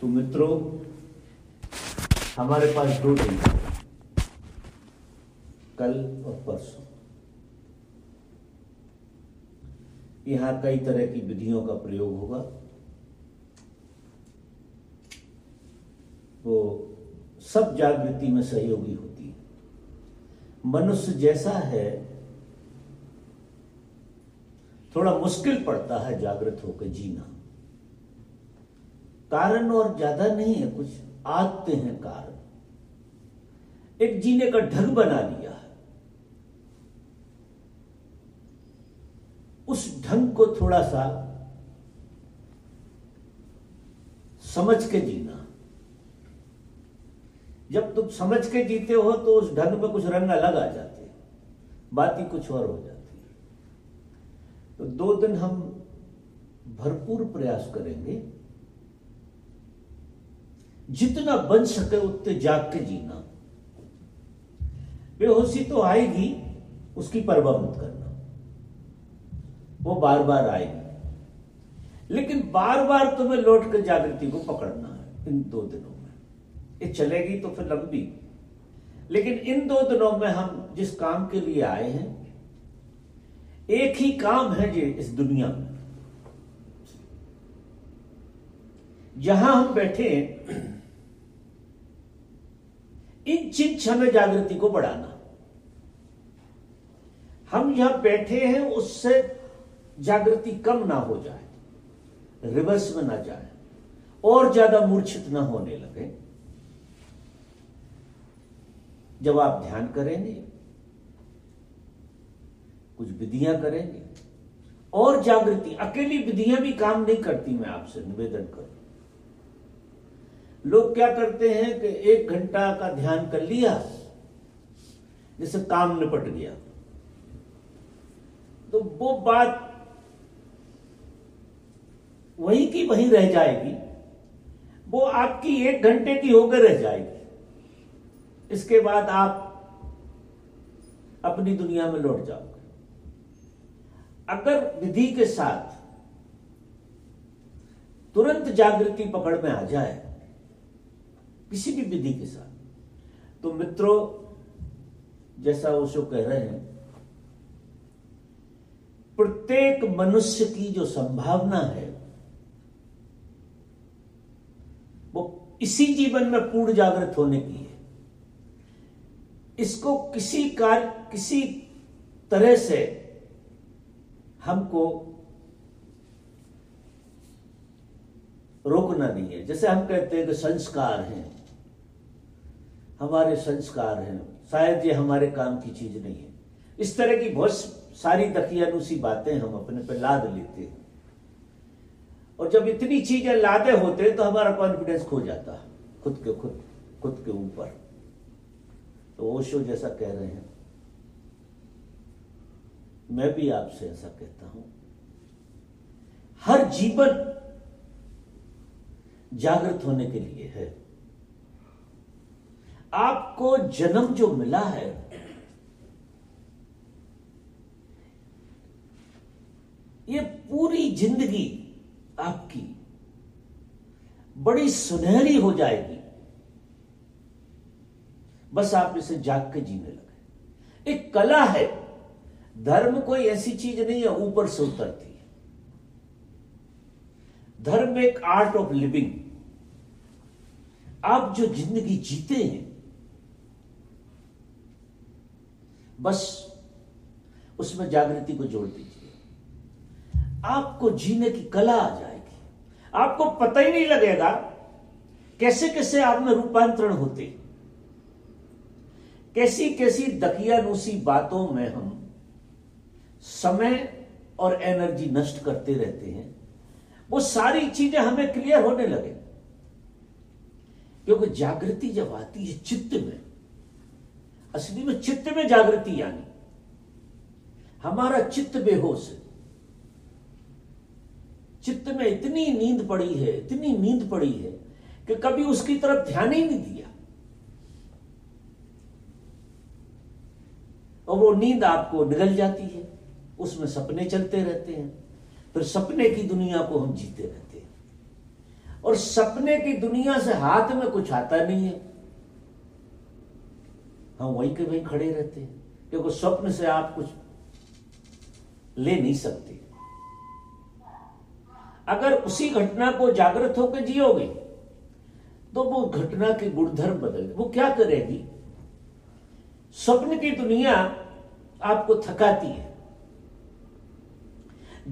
तो मित्रों, हमारे पास 2 दिन है, कल और परसों। यहां कई तरह की विधियों का प्रयोग होगा। वो सब जागृति में सहयोगी होती है। मनुष्य जैसा है, थोड़ा मुश्किल पड़ता है जागृत होकर जीना। कारण और ज्यादा नहीं है, कुछ आते हैं कारण। एक जीने का ढंग बना लिया है। उस ढंग को थोड़ा सा समझ के जीना। जब तुम समझ के जीते हो तो उस ढंग में कुछ रंग अलग आ जाते हैं, बात ही कुछ और हो जाती है। तो 2 दिन हम भरपूर प्रयास करेंगे, जितना बन सके उतने जाग के जीना। बेहोशी तो आएगी, उसकी परवाह मत करना, वो बार बार आएगी, लेकिन बार बार तुम्हें लौट कर जागृति को पकड़ना है। इन 2 दिनों में ये चलेगी तो फिर लंबी, लेकिन इन 2 दिनों में हम जिस काम के लिए आए हैं, एक ही काम है जी इस दुनिया में। जहां हम बैठे इन चिंच हमें जागृति को बढ़ाना। हम यहां बैठे हैं, उससे जागृति कम ना हो जाए, रिवर्स में ना जाए, और ज्यादा मूर्छित ना होने लगे। जब आप ध्यान करेंगे, कुछ विधियां करेंगे, और जागृति, अकेली विधियां भी काम नहीं करती। मैं आपसे निवेदन करूं, लोग क्या करते हैं कि 1 घंटा का ध्यान कर लिया, जैसे काम निपट गया, तो वो बात वहीं की वहीं रह जाएगी। वो आपकी 1 घंटे की होकर रह जाएगी। इसके बाद आप अपनी दुनिया में लौट जाओगे। अगर विधि के साथ तुरंत जागृति पकड़ में आ जाए, किसी भी विधि के साथ, तो मित्रों, जैसा ओशो कह रहे हैं, प्रत्येक मनुष्य की जो संभावना है वो इसी जीवन में पूर्ण जागृत होने की है। इसको किसी तरह से हमको रोकना नहीं है। जैसे हम कहते हैं कि संस्कार हैं, हमारे संस्कार हैं, शायद ये हमारे काम की चीज नहीं है। इस तरह की बहुत सारी दकियानूसी बातें हम अपने पे लाद लेते हैं, और जब इतनी चीजें लादे होते तो हमारा कॉन्फिडेंस खो जाता है खुद के ऊपर। तो ओशो जैसा कह रहे हैं, मैं भी आपसे ऐसा कहता हूं, हर जीवन जागृत होने के लिए है। आपको जन्म जो मिला है, ये पूरी जिंदगी आपकी बड़ी सुनहरी हो जाएगी, बस आप इसे जाग के जीने लगे। एक कला है, धर्म कोई ऐसी चीज नहीं है ऊपर से उतरती है। धर्म एक आर्ट ऑफ लिविंग। आप जो जिंदगी जीते हैं, बस उसमें जागृति को जोड़ दीजिए, आपको जीने की कला आ जाएगी। आपको पता ही नहीं लगेगा कैसे कैसे आप में रूपांतरण होते, कैसी कैसी दकियानूसी बातों में हम समय और एनर्जी नष्ट करते रहते हैं। वो सारी चीजें हमें क्लियर होने लगे, क्योंकि जागृति जब आती है चित्त में, असली में चित्त में जागृति, यानी हमारा चित्त बेहोश है। चित्त में इतनी नींद पड़ी है कि कभी उसकी तरफ ध्यान ही नहीं दिया, और वो नींद आपको निगल जाती है। उसमें सपने चलते रहते हैं, फिर सपने की दुनिया को हम जीते रहते हैं। और सपने की दुनिया से हाथ में कुछ आता नहीं है, हम वहीं के वहीं खड़े रहते हैं, क्योंकि स्वप्न से आप कुछ ले नहीं सकते। अगर उसी घटना को जागृत होकर जियोगे तो वो घटना के गुणधर्म बदल, वो क्या करेगी? स्वप्न की दुनिया आपको थकाती है,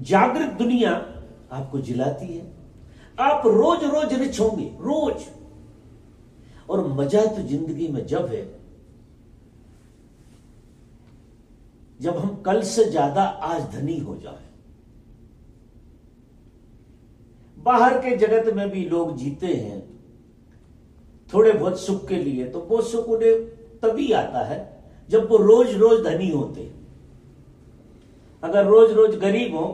जागृत दुनिया आपको जिलाती है। आप रोज रोज रिच होंगे, रोज। और मजा तो जिंदगी में जब है जब हम कल से ज्यादा आज धनी हो जाए। बाहर के जगत में भी लोग जीते हैं थोड़े बहुत सुख के लिए, तो वो सुख उन्हें तभी आता है जब वो रोज रोज धनी होते। अगर रोज रोज गरीब हो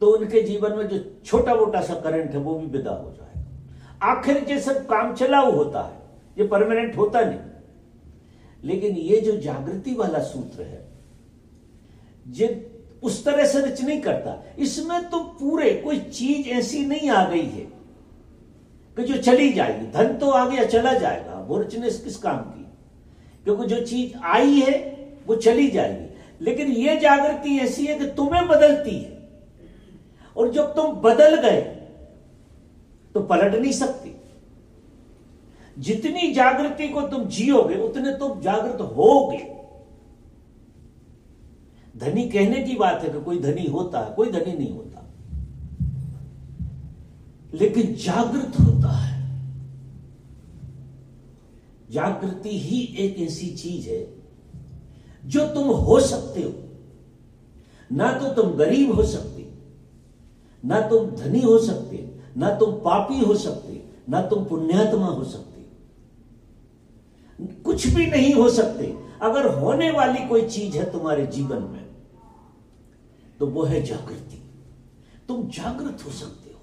तो उनके जीवन में जो छोटा मोटा सा करंट है वो भी विदा हो जाएगा। आखिर ये सब काम चलाऊ होता है, ये परमानेंट होता नहीं। लेकिन ये जो जागृति वाला सूत्र है, ये उस तरह से रिच नहीं करता। इसमें तो पूरे कोई चीज ऐसी नहीं आ गई है कि जो चली जाएगी। धन तो आ गया चला जाएगा, वो रिचनेस किस काम की? क्योंकि जो चीज आई है वो चली जाएगी। लेकिन ये जागृति ऐसी है कि तुम्हें बदलती है, और जब तुम बदल गए तो पलट नहीं सकती। जितनी जागृति को तुम जियोगे उतने तुम जागृत होगे। धनी कहने की बात है कि कोई धनी होता है, कोई धनी नहीं होता, लेकिन जागृत होता है। जागृति ही एक ऐसी चीज है जो तुम हो सकते हो। ना तो तुम गरीब हो सकते, ना तुम धनी हो सकते, ना तुम पापी हो सकते, ना तुम पुण्यात्मा हो सकते, कुछ भी नहीं हो सकते। अगर होने वाली कोई चीज है तुम्हारे जीवन में तो वो है जागृति। तुम जागृत हो सकते हो,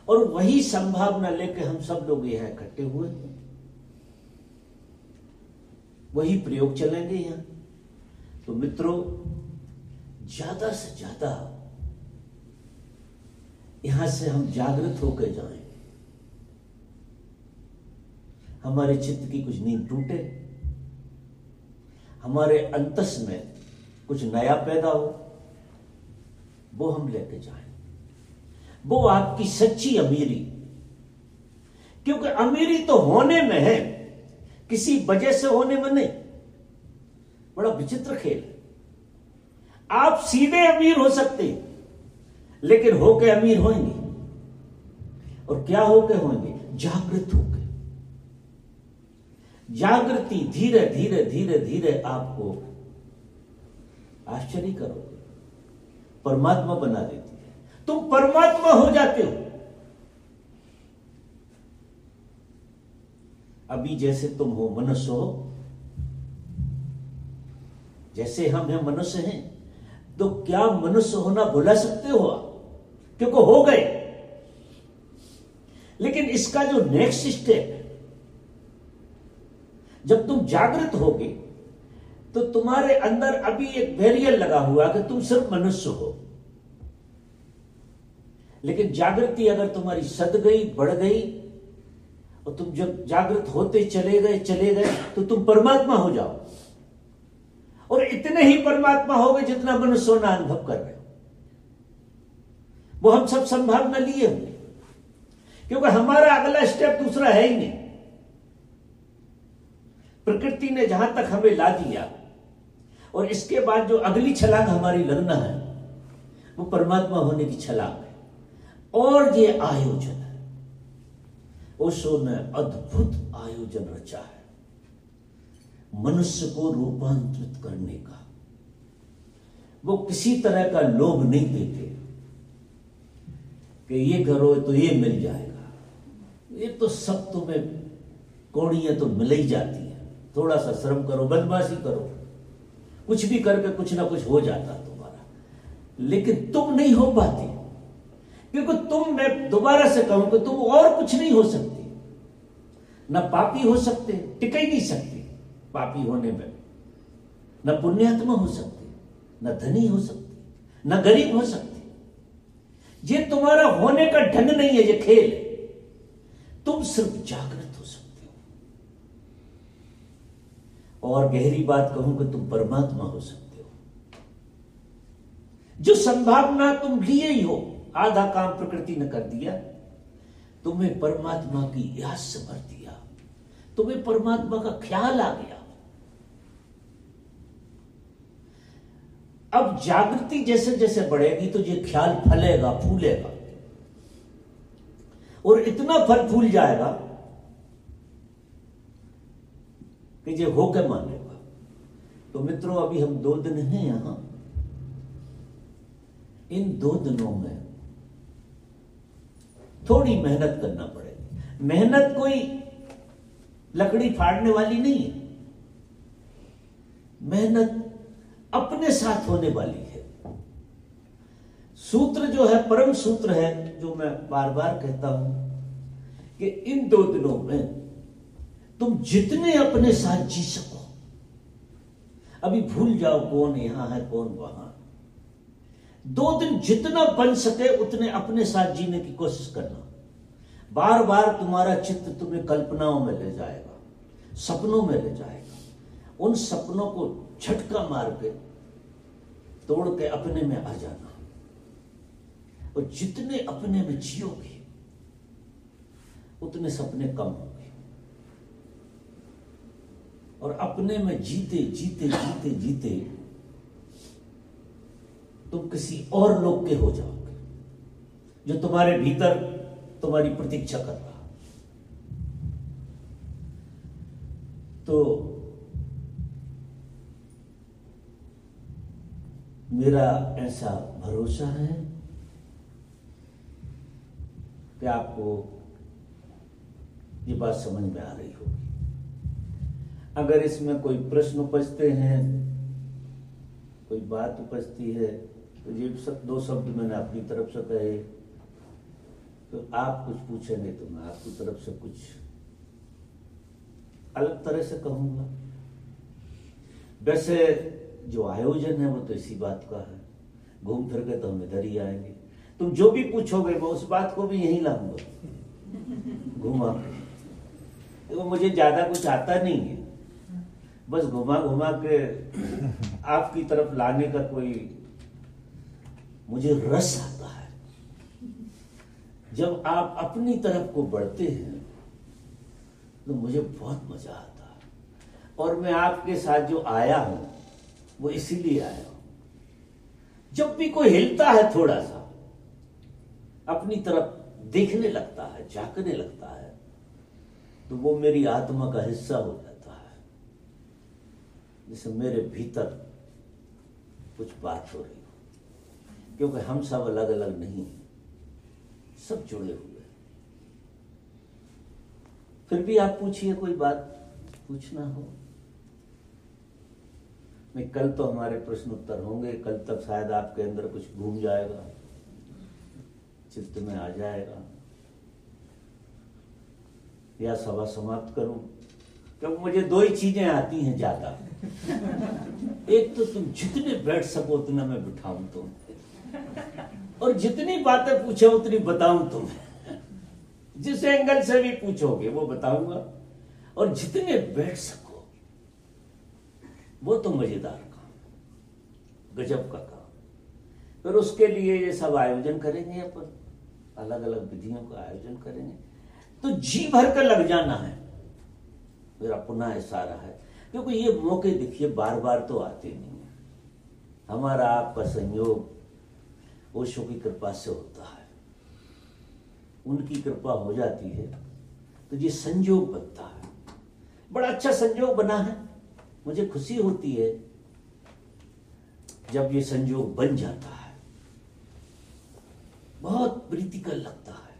और वही संभावना लेके हम सब लोग यहां इकट्ठे हुए हैं। वही प्रयोग चलेंगे यहां। तो मित्रों, ज्यादा से ज्यादा यहां से हम जागृत होकर जाएं, हमारे चित्त की कुछ नींद टूटे, हमारे अंतस में कुछ नया पैदा हो, वो हम लेके जाएं। वो आपकी सच्ची अमीरी, क्योंकि अमीरी तो होने में है, किसी वजह से होने में नहीं। बड़ा विचित्र खेल है। आप सीधे अमीर हो सकते हैं, लेकिन होके अमीर होंगे, और क्या होके होंगे? जागृत होके। जागृति धीरे धीरे धीरे धीरे आपको आश्चर्य करोगे, परमात्मा बना देती है। तुम परमात्मा हो जाते हो। अभी जैसे तुम हो, मनुष्य हो, जैसे हम हैं, मनुष्य हैं, तो क्या मनुष्य होना भुला सकते हो आप? क्योंकि हो गए। लेकिन इसका जो नेक्स्ट स्टेप है, जब तुम जागृत होगे तो तुम्हारे अंदर अभी एक बैरियर लगा हुआ कि तुम सिर्फ मनुष्य हो। लेकिन जागृति अगर तुम्हारी सद गई, बढ़ गई, और तुम जब जागृत होते चले गए तो तुम परमात्मा हो जाओ। और इतने ही परमात्मा हो गए जितना मनुष्य होना अनुभव कर रहे हो। वो हम सब संभावना लिए हुए, क्योंकि हमारा अगला स्टेप दूसरा है ही नहीं। प्रकृति ने जहां तक हमें ला दिया, और इसके बाद जो अगली छलांग हमारी लगना है वो परमात्मा होने की छलांग है। और ये आयोजन है, ओशो ने अद्भुत आयोजन रचा है मनुष्य को रूपांतरित करने का। वो किसी तरह का लोभ नहीं देते कि ये करो तो ये मिल जाएगा। ये तो सब तुम्हें कौड़ियां तो मिल ही जाती है। थोड़ा सा श्रम करो, बदमाशी करो, कुछ भी करके कुछ ना कुछ हो जाता तुम्हारा। लेकिन तुम नहीं हो पाते, क्योंकि तुम, मैं दोबारा से कहूं कि तुम और कुछ नहीं हो सकते। ना पापी हो सकते, टिक ही नहीं सकते पापी होने में, न पुण्यात्मा हो सकते, न धनी हो सकते, न गरीब हो सकते। ये तुम्हारा होने का ढंग नहीं है, ये खेल है। तुम सिर्फ जागृत हो सकते हो। और गहरी बात कहूं कि तुम परमात्मा हो सकते हो। जो संभावना तुम लिए ही हो, आधा काम प्रकृति ने कर दिया, तुम्हें परमात्मा की याद से भर दिया, तुम्हें परमात्मा का ख्याल आ गया। अब जागृति जैसे जैसे बढ़ेगी तो ये ख्याल फलेगा, फूलेगा और इतना फल फूल जाएगा कि ये होके मानेगा। तो मित्रों, अभी हम 2 दिन हैं यहां। इन 2 दिनों में थोड़ी मेहनत करना पड़ेगी। मेहनत कोई लकड़ी फाड़ने वाली नहीं है, मेहनत अपने साथ होने वाली है। सूत्र जो है, परम सूत्र है, जो मैं बार बार कहता हूं कि इन 2 दिनों में तुम जितने अपने साथ जी सको, अभी भूल जाओ कौन यहां है कौन वहां। 2 दिन जितना बन सके उतने अपने साथ जीने की कोशिश करना। बार बार तुम्हारा चित्त तुम्हें कल्पनाओं में ले जाएगा, सपनों में ले जाएगा। उन सपनों को झटका मार के तोड़ के अपने में आ जाना। और जितने अपने में जियोगे उतने सपने कम होंगे। और अपने में जीते जीते जीते जीते तुम किसी और लोग के हो जाओगे, जो तुम्हारे भीतर तुम्हारी प्रतीक्षा कर रहा। तो मेरा ऐसा भरोसा है कि आपको ये बात समझ में आ रही होगी। अगर इसमें कोई प्रश्न उपजते हैं, कोई बात उपजती है, तो ये 2 शब्द मैंने अपनी तरफ से कहे, तो आप कुछ पूछेंगे तो मैं आपकी तरफ से कुछ अलग तरह से कहूंगा। वैसे जो आयोजन है वो तो इसी बात का है, घूम फिर के तो हम इधर ही आएंगे। तुम जो भी पूछोगे मैं उस बात को भी यहीं लाऊंगा घुमा के। तो मुझे ज्यादा कुछ आता नहीं है, बस घुमा घुमा के आपकी तरफ लाने का कोई मुझे रस आता है। जब आप अपनी तरफ को बढ़ते हैं तो मुझे बहुत मजा आता है। और मैं आपके साथ जो आया हूं वो इसीलिए आया हूं। जब भी कोई हिलता है थोड़ा सा, अपनी तरफ देखने लगता है, झांकने लगता है, तो वो मेरी आत्मा का हिस्सा हो जाता है। जैसे मेरे भीतर कुछ बात हो रही हो, क्योंकि हम सब अलग अलग नहीं हैं, सब जुड़े हुए। फिर भी आप पूछिए, कोई बात पूछना हो। नहीं, कल तो हमारे प्रश्न उत्तर होंगे, कल तक शायद आपके अंदर कुछ घूम जाएगा, चित्त में आ जाएगा। या सभा समाप्त करूं, क्योंकि मुझे 2 ही चीजें आती हैं ज्यादा। एक तो तुम जितने बैठ सको उतना मैं बिठाऊं तुम, और जितनी बातें पूछो उतनी बताऊं तुम्हें। जिस एंगल से भी पूछोगे वो बताऊंगा, और जितने बैठ सको वो तो मजेदार काम, गजब का काम। फिर उसके लिए ये सब आयोजन करेंगे, अपन अलग अलग विधियों का आयोजन करेंगे। तो जी भर कर लग जाना है, मेरा पुनः इशारा है। क्योंकि ये मौके देखिए बार बार तो आते नहीं है। हमारा आपका संयोग ओशो की कृपा से होता है, उनकी कृपा हो जाती है तो ये संयोग बनता है। बड़ा अच्छा संयोग बना है, मुझे खुशी होती है जब ये संयोग बन जाता है, बहुत प्रीतिकर लगता है।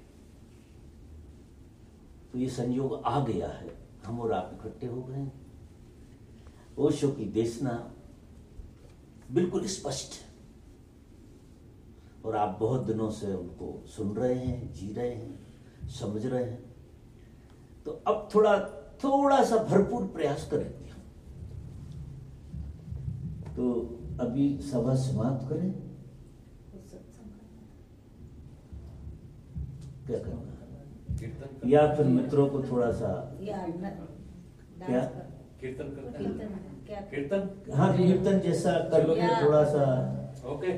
तो ये संयोग आ गया है, हम और आप इकट्ठे हो गए। ओशो की देशना बिल्कुल स्पष्ट है, और आप बहुत दिनों से उनको सुन रहे हैं, जी रहे हैं, समझ रहे हैं। तो अब थोड़ा सा भरपूर प्रयास करेंगे। तो अभी सभा समाप्त करें या फिर मित्रों को थोड़ा सा क्या कीर्तन करते हैं। कीर्तन, हाँ कीर्तन जैसा करके थोड़ा सा ओके,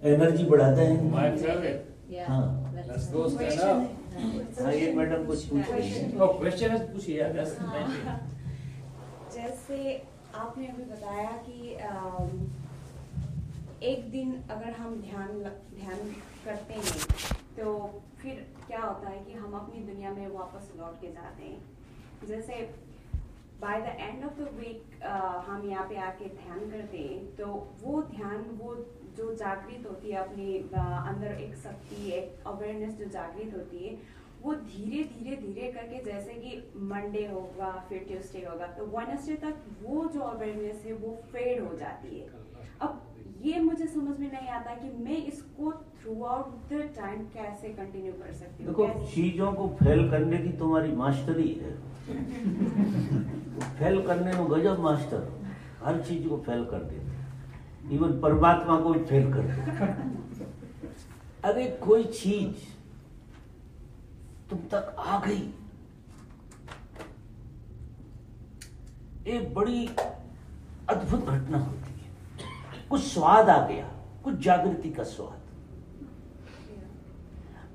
एनर्जी बढ़ाते हैं। My favourite. हाँ लेट्स गो स्टैंड अप। हाँ ये मैडम कुछ पूछ रही है। ओ क्वेश्चन है, पूछिए यार। जैसे आपने अभी बताया कि एक दिन अगर हम ध्यान करते हैं तो फिर क्या होता है कि हम अपनी दुनिया में वापस लौट के जाते हैं। जैसे by the end of the week हम यहाँ पे आके ध्यान करते हैं तो वो ध्यान, वो जो जागृत होती है अपने अंदर, एक शक्ति, एक अवेयरनेस जो जागृत होती है, वो धीरे धीरे धीरे करके, जैसे कि मंडे होगा फिर ट्यूसडे होगा तो वेडनेसडे तक वो जो अवेयरनेस है वो फेड हो जाती है। अब ये मुझे समझ में नहीं आता कि मैं इसको थ्रू आउट द टाइम कैसे कंटिन्यू कर सकती हूँ। देखो चीजों को फेल करने की तुम्हारी मास्टरी है। फेल करने में गजब मास्टर, हर चीज को फेल कर देते, इवन परमात्मा को भी फेल कर देते। अरे कोई चीज तुम तक आ गई, एक बड़ी अद्भुत घटना होती है, कुछ स्वाद आ गया, कुछ जागृति का स्वाद,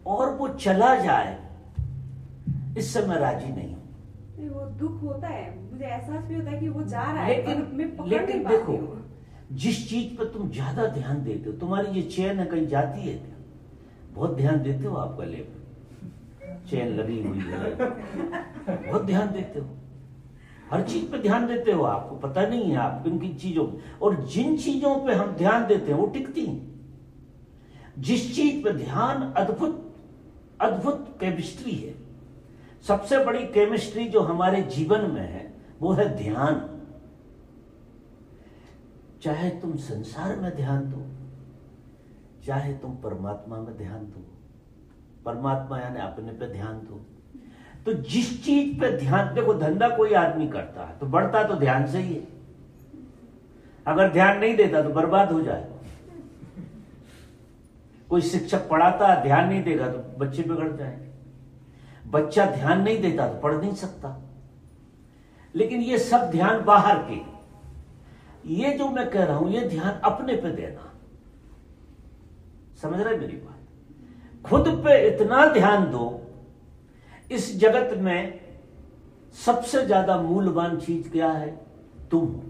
और वो चला जाए, इससे मैं राजी नहीं हूं। वो दुख होता है, मुझे एहसास भी होता है कि वो जा रहा है, पर मैं पकड़ नहीं लेकिन पाती देखो हूँ। जिस चीज पर तुम ज्यादा ध्यान देते हो, तुम्हारी ये चेन है कहीं जाती है क्या? बहुत ध्यान देते हो आप गले में, चेन लगी हुई है, बहुत ध्यान देते हो, हर चीज पे ध्यान देते हो, आपको पता नहीं है आप किन किन चीजों, और जिन चीजों पे हम ध्यान देते हैं वो टिकती हैं। जिस चीज पे ध्यान, अद्भुत अद्भुत केमिस्ट्री है, सबसे बड़ी केमिस्ट्री जो हमारे जीवन में है वो है ध्यान। चाहे तुम संसार में ध्यान दो, चाहे तुम परमात्मा में ध्यान दो, परमात्मा यानी अपने पे ध्यान दो, तो जिस चीज पे ध्यान, देखो धंधा कोई आदमी करता है तो बढ़ता तो ध्यान से ही है, अगर ध्यान नहीं देता तो बर्बाद हो जाए। कोई शिक्षक पढ़ाता है, ध्यान नहीं देगा तो बच्चे बिगड़ जाएंगे, बच्चा ध्यान नहीं देता तो पढ़ नहीं सकता। लेकिन ये सब ध्यान बाहर के, ये जो मैं कह रहा हूं ये ध्यान अपने पे देना, समझ रहे मेरी बात? खुद पे इतना ध्यान दो। इस जगत में सबसे ज्यादा मूल्यवान चीज क्या है? तुम हो,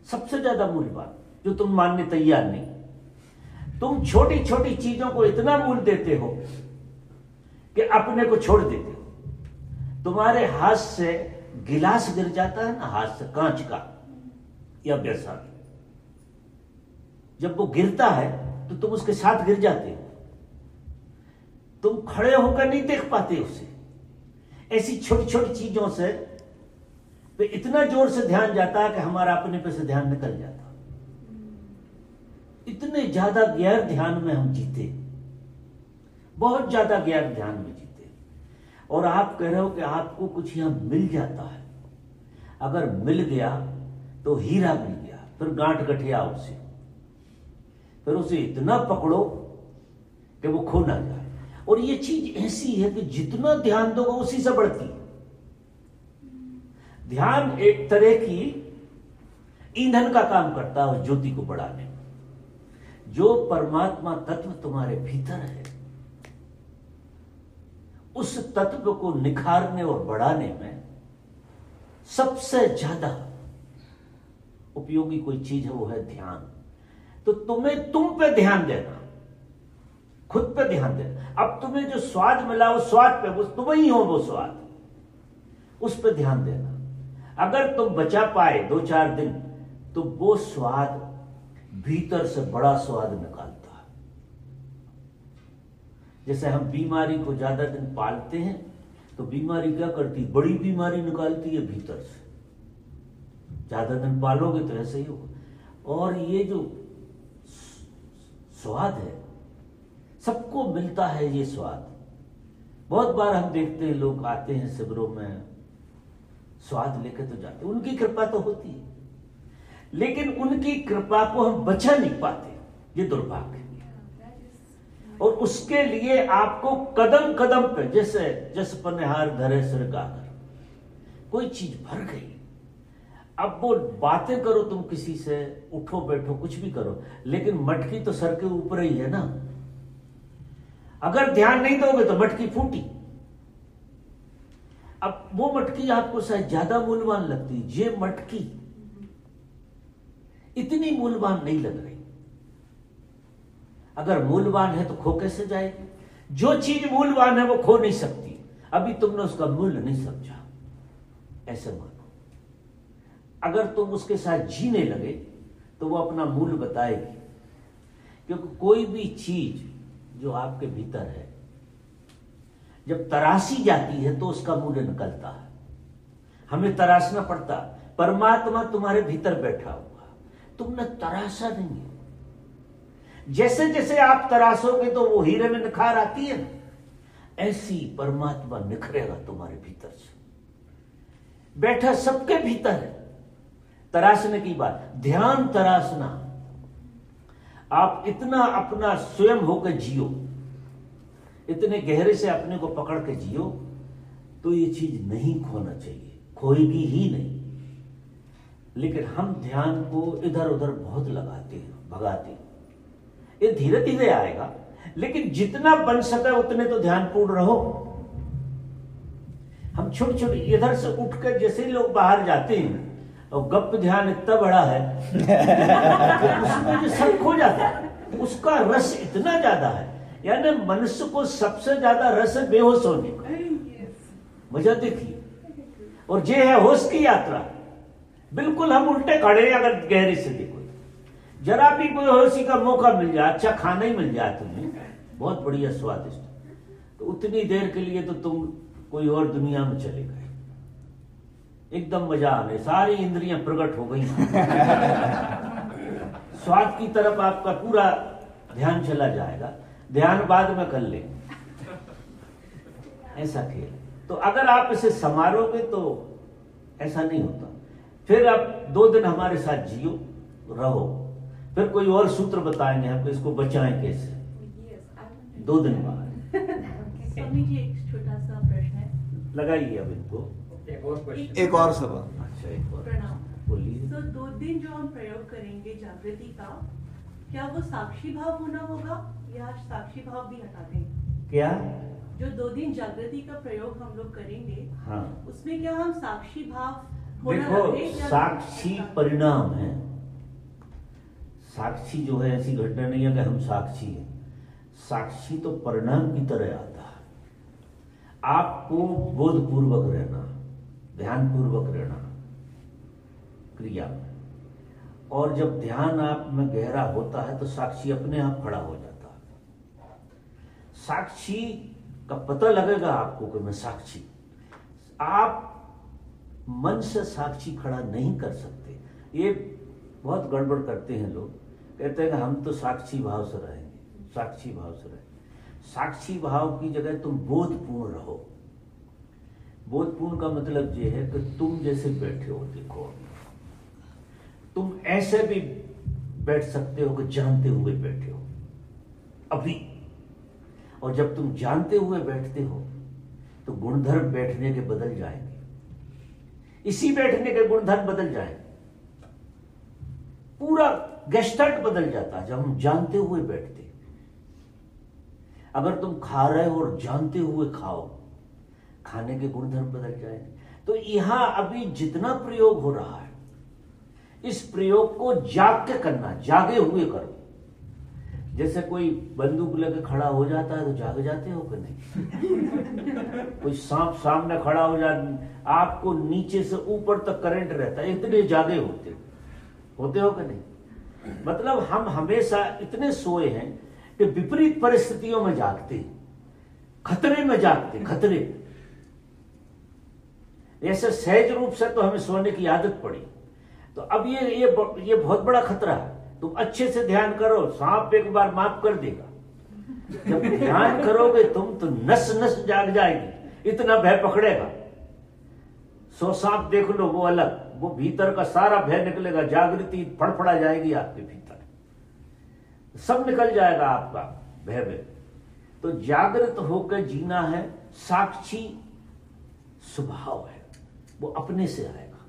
सबसे ज्यादा मूल्यवान, जो तुम मानने तैयार नहीं। तुम छोटी छोटी चीजों को इतना मूल्य देते हो कि अपने को छोड़ देते हो। तुम्हारे हाथ से गिलास गिर जाता है ना, हाथ से कांच का या वैसा, जब वो गिरता है तो तुम उसके साथ गिर जाते हो, तुम खड़े होकर नहीं देख पाते उसे। ऐसी छोटी छोटी चीजों से पे इतना जोर से ध्यान जाता है कि हमारा अपने पे से ध्यान निकल जाता। इतने ज्यादा गैर ध्यान में हम जीते, बहुत ज्यादा गैर ध्यान में जीते। और आप कह रहे हो कि आपको कुछ यहां मिल जाता है, अगर मिल गया तो हीरा मिल गया, फिर गांठ गठिया उसे, फिर उसे इतना पकड़ो कि वो खो ना जाए। और ये चीज ऐसी है कि जितना ध्यान दोगे उसी से बढ़ती है। ध्यान एक तरह की ईंधन का काम करता है उस ज्योति को बढ़ाने में। जो परमात्मा तत्व तुम्हारे भीतर है, उस तत्व को निखारने और बढ़ाने में सबसे ज्यादा उपयोगी कोई चीज है वो है ध्यान। तो तुम्हें तुम पे ध्यान देना, खुद पे ध्यान देना। अब तुम्हें जो स्वाद मिला वो स्वाद पे, वो तुम ही हो, वो स्वाद, उस पे ध्यान देना। अगर तुम बचा पाए 2-4 दिन तो वो स्वाद भीतर से बड़ा स्वाद निकालता है। जैसे हम बीमारी को ज्यादा दिन पालते हैं तो बीमारी क्या करती, बड़ी बीमारी निकालती है भीतर से। ज्यादा दिन पालोगे तो ऐसे ही होगा। और ये जो स्वाद है, सबको मिलता है ये स्वाद। बहुत बार हम देखते हैं लोग आते हैं शिविरों में, स्वाद लेकर तो जाते, उनकी कृपा तो होती है, लेकिन उनकी कृपा को हम बचा नहीं पाते, ये दुर्भाग्य है। और उसके लिए आपको कदम कदम पे, जैसे जस पनिहार धरे सिर गागर, कोई चीज भर गई, अब वो बातें करो तुम किसी से, उठो बैठो कुछ भी करो, लेकिन मटकी तो सर के ऊपर ही है ना। अगर ध्यान नहीं दोगे तो मटकी फूटी। अब वो मटकी आपको शायद ज्यादा मूल्यवान लगती है, ये मटकी इतनी मूल्यवान नहीं लग रही। अगर मूल्यवान है तो खो कैसे जाएगी? जो चीज मूल्यवान है वो खो नहीं सकती, अभी तुमने उसका मूल्य नहीं समझा, ऐसे मानो। अगर तुम उसके साथ जीने लगे तो वो अपना मूल्य बताएगी, क्योंकि कोई भी चीज जो आपके भीतर है जब तराशी जाती है तो उसका मूल्य निकलता है। हमें तराशना पड़ता। परमात्मा तुम्हारे भीतर बैठा हुआ, तुमने तराशा नहीं है। जैसे जैसे आप तराशोगे तो वो हीरे में निखार आती है ना, ऐसी परमात्मा निखरेगा तुम्हारे भीतर से। बैठा सबके भीतर है। तराशने की बात, ध्यान तराशना, आप इतना अपना स्वयं होकर जियो, इतने गहरे से अपने को पकड़ के जियो, तो ये चीज नहीं खोना चाहिए, खोएगी ही नहीं। लेकिन हम ध्यान को इधर उधर बहुत लगाते हैं, भगाते हैं। ये धीरे धीरे आएगा, लेकिन जितना बन सके उतने तो ध्यानपूर्ण रहो। हम छोटे छोटे इधर से उठकर जैसे ही लोग बाहर जाते हैं और गप ध्यान इतना बड़ा है उसमें जो सब खो जाता है, उसका रस इतना ज्यादा है। यानी मनुष्य को सबसे ज्यादा रस है बेहोश होने का। मजा देखिए, और ये है होश की यात्रा। बिल्कुल हम उल्टे खड़े हैं, अगर गहरे से देखो, जरा भी बेहोशी का मौका मिल जाए, अच्छा खाना ही मिल जाए तुम्हें बहुत बढ़िया स्वादिष्ट, तो उतनी देर के लिए तो तुम कोई और दुनिया में चले गए, एकदम मजा आने, सारी इंद्रियां प्रकट हो गई। स्वाद की तरफ आपका पूरा ध्यान चला जाएगा। ध्यान बाद में कर ले, ऐसा खेल। तो अगर आप इसे संभालोगे तो ऐसा नहीं होता। फिर आप 2 दिन हमारे साथ जियो, रहो, फिर कोई और सूत्र बताएंगे हमको, इसको बचाएं कैसे। 2 दिन बाद स्वामी जी एक छोटा सा प्रश्न है, लगाइए अब इनको। एक और सवाल। अच्छा, एक और प्रणाम। बोलिए। तो 2 दिन जो हम प्रयोग करेंगे जागृति का, क्या वो साक्षी भाव होना होगा या साक्षी भाव भी हटा दें? क्या? जो 2 दिन जागृति का प्रयोग हम लोग करेंगे, हाँ, उसमें क्या हम साक्षी भाव होना देखो, रखें या साक्षी परिणाम है। साक्षी जो है ऐसी घटना नहीं है कि हम साक्षी हैं। साक्षी तो परिणाम की तरह आता है। आपको बोधपूर्वक रहना, ध्यानपूर्वक रहना क्रिया में, और जब ध्यान आप में गहरा होता है तो साक्षी अपने आप खड़ा हो जाता है। साक्षी का पता लगेगा आपको कि मैं साक्षी। आप मन से साक्षी खड़ा नहीं कर सकते। ये बहुत गड़बड़ करते हैं लोग, कहते हैं कि हम तो साक्षी भाव से रहेंगे, साक्षी भाव से रहेंगे। साक्षी भाव की जगह तुम बोधपूर्ण रहो। बोधपूर्ण का मतलब ये है कि तुम जैसे बैठे हो, देखो तुम ऐसे भी बैठ सकते हो कि जानते हुए बैठे हो अभी, और जब तुम जानते हुए बैठते हो तो गुणधर्म बैठने के बदल जाएंगे, इसी बैठने के गुणधर्म बदल जाएंगे, पूरा गेस्टल्ट बदल जाता है जब हम जानते हुए बैठते। अगर तुम खा रहे हो और जानते हुए खाओ, खाने के गुणधर्म बदल जाएंगे। तो यहां अभी जितना प्रयोग हो रहा है, इस प्रयोग को जाग के करना, जागे हुए करो। जैसे कोई बंदूक लेके खड़ा हो जाता है तो जाग जाते हो कि नहीं? कोई सांप सामने खड़ा हो जाता, आपको नीचे से ऊपर तक करंट रहता है, इतने जागे होते हो कि नहीं? मतलब हम हमेशा इतने सोए हैं कि विपरीत परिस्थितियों में जागते हैं, खतरे में जागते, खतरे। ऐसे सहज रूप से तो हमें सोने की आदत पड़ी। तो अब ये बहुत बड़ा खतरा है। तुम अच्छे से ध्यान करो, सांप एक बार माफ कर देगा। जब ध्यान करोगे तुम तो नस नस जाग जाएगी, इतना भय पकड़ेगा। 100 सांप देख लो, वो अलग, वो भीतर का सारा भय निकलेगा, जागृति फड़फड़ा जाएगी आपके भीतर, सब निकल जाएगा आपका भय में। तो जागृत होकर जीना है, साक्षी स्वभाव है, वो अपने से आएगा।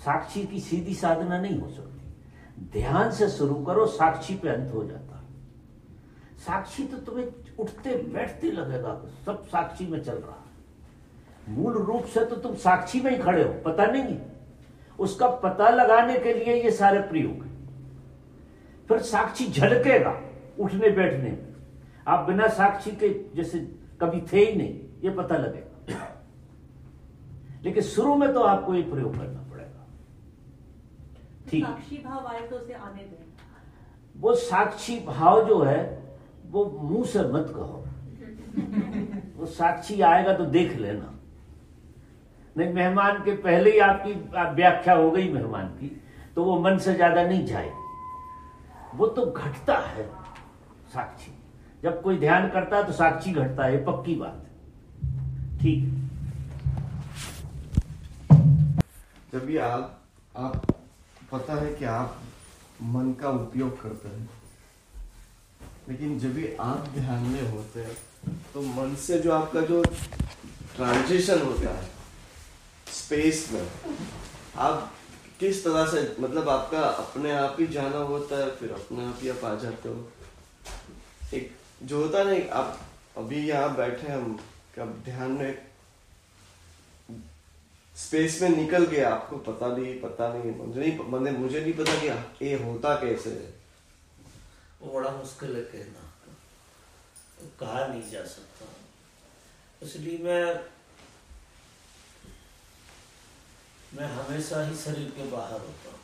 साक्षी की सीधी साधना नहीं हो सकती। ध्यान से शुरू करो, साक्षी पे अंत हो जाता है। साक्षी तो तुम्हें उठते बैठते लगेगा सब साक्षी में चल रहा है। मूल रूप से तो तुम साक्षी में ही खड़े हो, पता नहीं। उसका पता लगाने के लिए ये सारे प्रयोग है। फिर साक्षी झलकेगा उठने बैठने में। आप बिना साक्षी के जैसे कभी थे ही नहीं, ये पता लगेगा। लेकिन शुरू में तो आपको ये प्रयोग करना पड़ेगा। ठीक, साक्षी भाव आए तो उसे आने दें। वो साक्षी भाव जो है वो मुंह से मत कहो। वो साक्षी आएगा तो देख लेना। नहीं, मेहमान के पहले ही आपकी व्याख्या हो गई मेहमान की, तो वो मन से ज्यादा नहीं जाए। वो तो घटता है साक्षी। जब कोई ध्यान करता है तो साक्षी घटता है, पक्की बात है। ठीक, जब भी आप पता है कि आप मन का उपयोग करते हैं, लेकिन जब भी आप ध्यान में होते हैं तो मन से जो आपका जो ट्रांजिशन होता है स्पेस में, आप किस तरह से, मतलब आपका अपने आप ही जाना होता है, फिर अपने आप ही आप आ जाते हो। एक जो होता है ना, आप अभी यहाँ बैठे हम कब ध्यान में स्पेस में निकल गया, आपको पता नहीं मुझे नहीं पता कि ये होता कैसे है। वो बड़ा मुश्किल है कहना, कहा नहीं जा सकता। इसलिए मैं हमेशा ही शरीर के बाहर होता हूँ,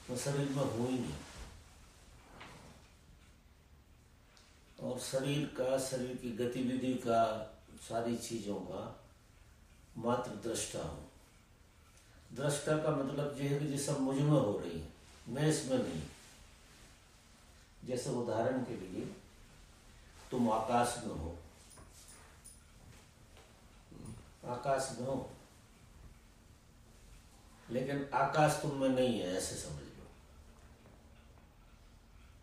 मैं शरीर में हूँ ही नहीं। और शरीर की गतिविधि का, सारी चीजों का मात्र दृष्टा हूँ। दृष्टा का मतलब यह है कि ये सब मुझ में हो रही है, मैं इसमें नहीं। जैसे उदाहरण के लिए तुम आकाश में हो, आकाश में हो, लेकिन आकाश तुम में नहीं है, ऐसे समझ लो।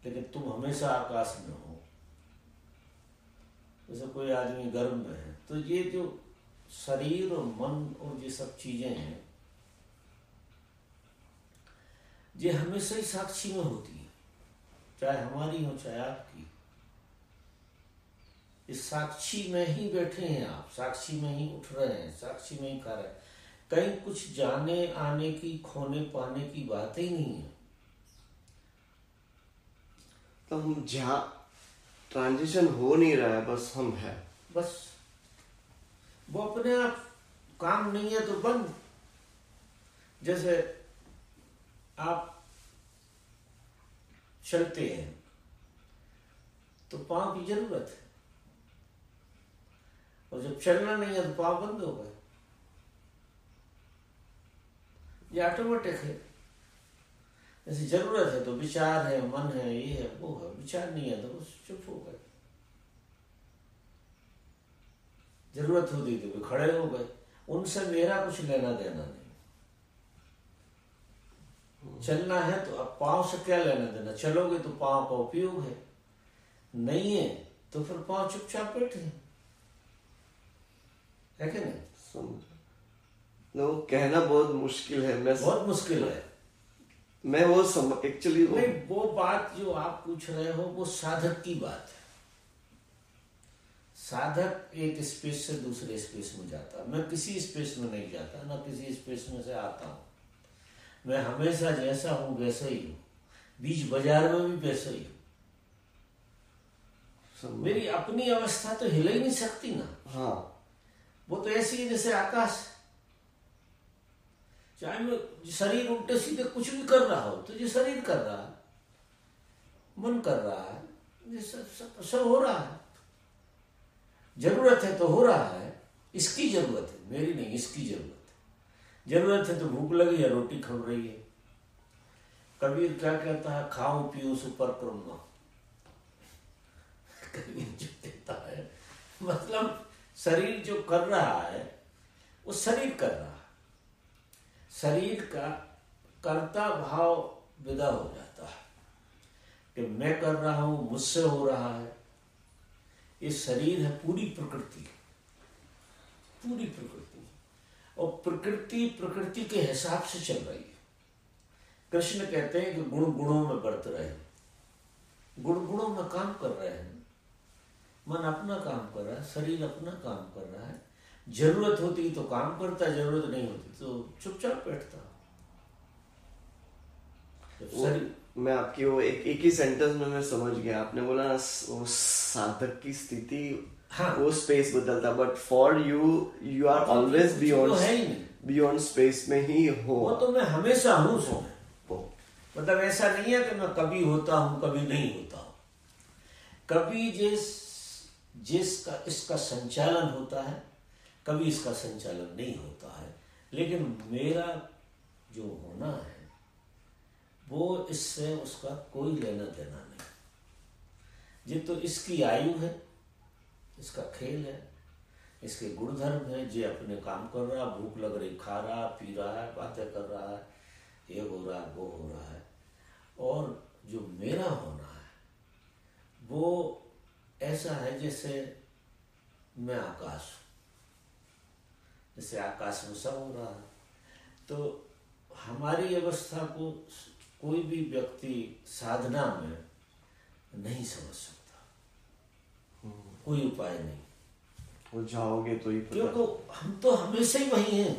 लेकिन तुम हमेशा आकाश में हो। जैसे कोई आदमी गर्भ में है, तो ये जो शरीर और मन और ये सब चीजें हैं, ये हमेशा ही साक्षी में होती है, चाहे हमारी हो चाहे आपकी। इस साक्षी में ही बैठे हैं आप, साक्षी में ही उठ रहे हैं, साक्षी में ही खा रहे हैं। कहीं कुछ जाने आने की, खोने पाने की बात ही नहीं है। तो हम जहाँ ट्रांजिशन हो नहीं रहा है, बस हम हैं, बस वो अपने आप काम नहीं है तो बंद। जैसे आप चलते हैं तो पांव की जरूरत है, और जब चलना नहीं है तो पांव बंद हो गए। ये ऑटोमेटिक है। जैसे जरूरत है तो विचार है, मन है, ये है वो है। विचार नहीं है तो बस चुप हो गए। जरूरत होती थी तो खड़े हो गए। उनसे मेरा कुछ लेना देना नहीं। चलना है तो अब पांव से क्या लेना देना, चलोगे तो पांव का उपयोग है, नहीं है तो फिर पांव चुपचाप बैठे है कि नहीं? समझ लो, कहना बहुत मुश्किल है। बहुत मुश्किल है। मैं वो एक्चुअली वो बात जो आप पूछ रहे हो वो साधक की बात है। साधक एक स्पेस से दूसरे स्पेस में जाता, मैं किसी स्पेस में नहीं जाता, ना किसी स्पेस में से आता हूँ। मैं हमेशा जैसा हूँ वैसा ही हूँ, बीच बाजार में भी वैसा ही हूँ। मेरी अपनी अवस्था तो हिल ही नहीं सकती ना। हाँ, वो तो ऐसी है जैसे आकाश। चाहे मैं शरीर उल्टे सीधे कुछ भी कर रहा हो तो ये शरीर कर रहा है, मन कर रहा है, ये सब हो रहा है। जरूरत है तो हो रहा है, इसकी जरूरत है, मेरी नहीं, इसकी जरूरत है। जरूरत है तो भूख लगी है, रोटी खा रही है। कबीर क्या कहता है, खाऊं पीऊं सुपर करूंगा। कबीर जो कहता है, मतलब शरीर जो कर रहा है वो शरीर कर रहा है। शरीर का कर्ता भाव विदा हो जाता है कि मैं कर रहा हूं, मुझसे हो रहा है। ये शरीर है पूरी प्रकृति, पूरी प्रकृति, और प्रकृति के हिसाब से चल रही है। कृष्ण कहते हैं कि गुण गुणों में बरत रहे, गुण गुणों में काम कर रहे हैं। मन अपना काम कर रहा है, शरीर अपना काम कर रहा है। जरूरत होती तो काम करता, जरूरत नहीं होती तो चुपचाप बैठता। मैं आपकी वो एक ही सेंटेंस में मैं समझ गया। आपने बोला ना वो साधक की स्थिति, हाँ, वो स्पेस बदलता, but for you are always beyond space में ही हो। वो तो मैं हमेशा हूँ उसमें। मतलब ऐसा नहीं है कि मैं कभी होता हूँ कभी नहीं होता हूँ। कभी जिसका इसका संचालन होता है, कभी इसका संचालन नहीं होता है। लेकिन मेरा जो होना है वो इससे उसका कोई लेना देना नहीं। ये तो इसकी आयु है, इसका खेल है, इसके गुणधर्म है। जे अपने काम कर रहा, भूख लग रही खा रहा, पी रहा है, बातें कर रहा है, ये हो रहा है, वो हो रहा है। और जो मेरा होना है वो ऐसा है जैसे मैं आकाश हूं, जैसे आकाश में सब हो रहा है। तो हमारी अवस्था को कोई भी व्यक्ति साधना में नहीं समझ सकता, कोई उपाय नहीं। वो जाओगे तो ही क्योंकि हम तो हमेशा ही वही हैं,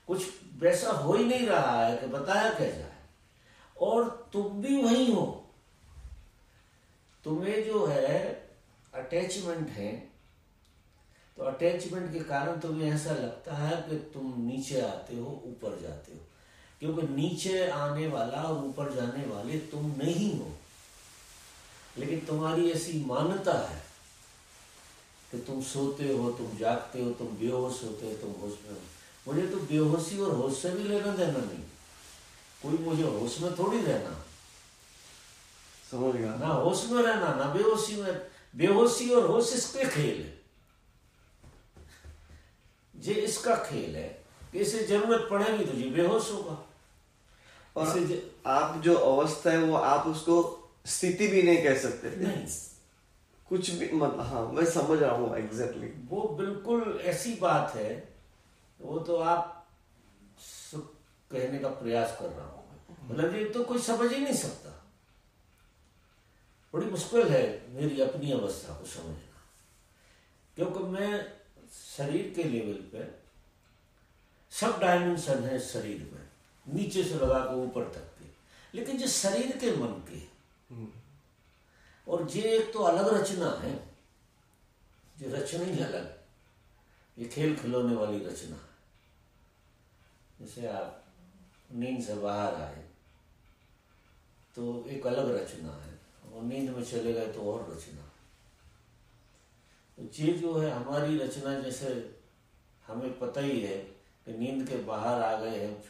कुछ वैसा हो ही नहीं रहा है कि बताया क्या जाए। और तुम भी वही हो। तुम्हें जो है अटैचमेंट है, तो अटैचमेंट के कारण तुम्हें ऐसा लगता है कि तुम नीचे आते हो, ऊपर जाते हो। क्योंकि नीचे आने वाला और ऊपर जाने वाले तुम नहीं हो। लेकिन तुम्हारी ऐसी मान्यता है कि तुम सोते हो, तुम जागते हो, तुम बेहोश होते हो, तुम होश में हो। मुझे तो बेहोशी और होश से भी लेना देना नहीं। कोई मुझे होश में थोड़ी रहना, समझ गया ना होश में रहना ना बेहोशी में। बेहोशी और होश इसके खेल है, ये इसका खेल है कि इसे जरूरत पड़ेगी तो ये बेहोश होगा। और आप जो अवस्था है वो आप उसको स्थिति भी नहीं कह सकते नहीं, कुछ भी मतलब। हाँ, मैं समझ रहा हूँ एग्जैक्टली। वो बिल्कुल ऐसी बात है, वो तो आप कहने का प्रयास कर रहा हूं। मतलब ये तो कोई समझ ही नहीं सकता। बड़ी मुश्किल है मेरी अपनी अवस्था को समझना, क्योंकि मैं शरीर के लेवल पे सब डायमेंशन है शरीर में, नीचे से लगा के ऊपर तक के। लेकिन जो शरीर के मन के, और ये एक तो अलग रचना है, जो रचना ही अलग, ये खेल खिलौने वाली रचना है। जैसे आप नींद से बाहर आए तो एक अलग रचना है, और नींद में चले गए तो और रचना। तो ये जो है हमारी रचना, जैसे हमें पता ही है कि नींद के बाहर आ गए हैं,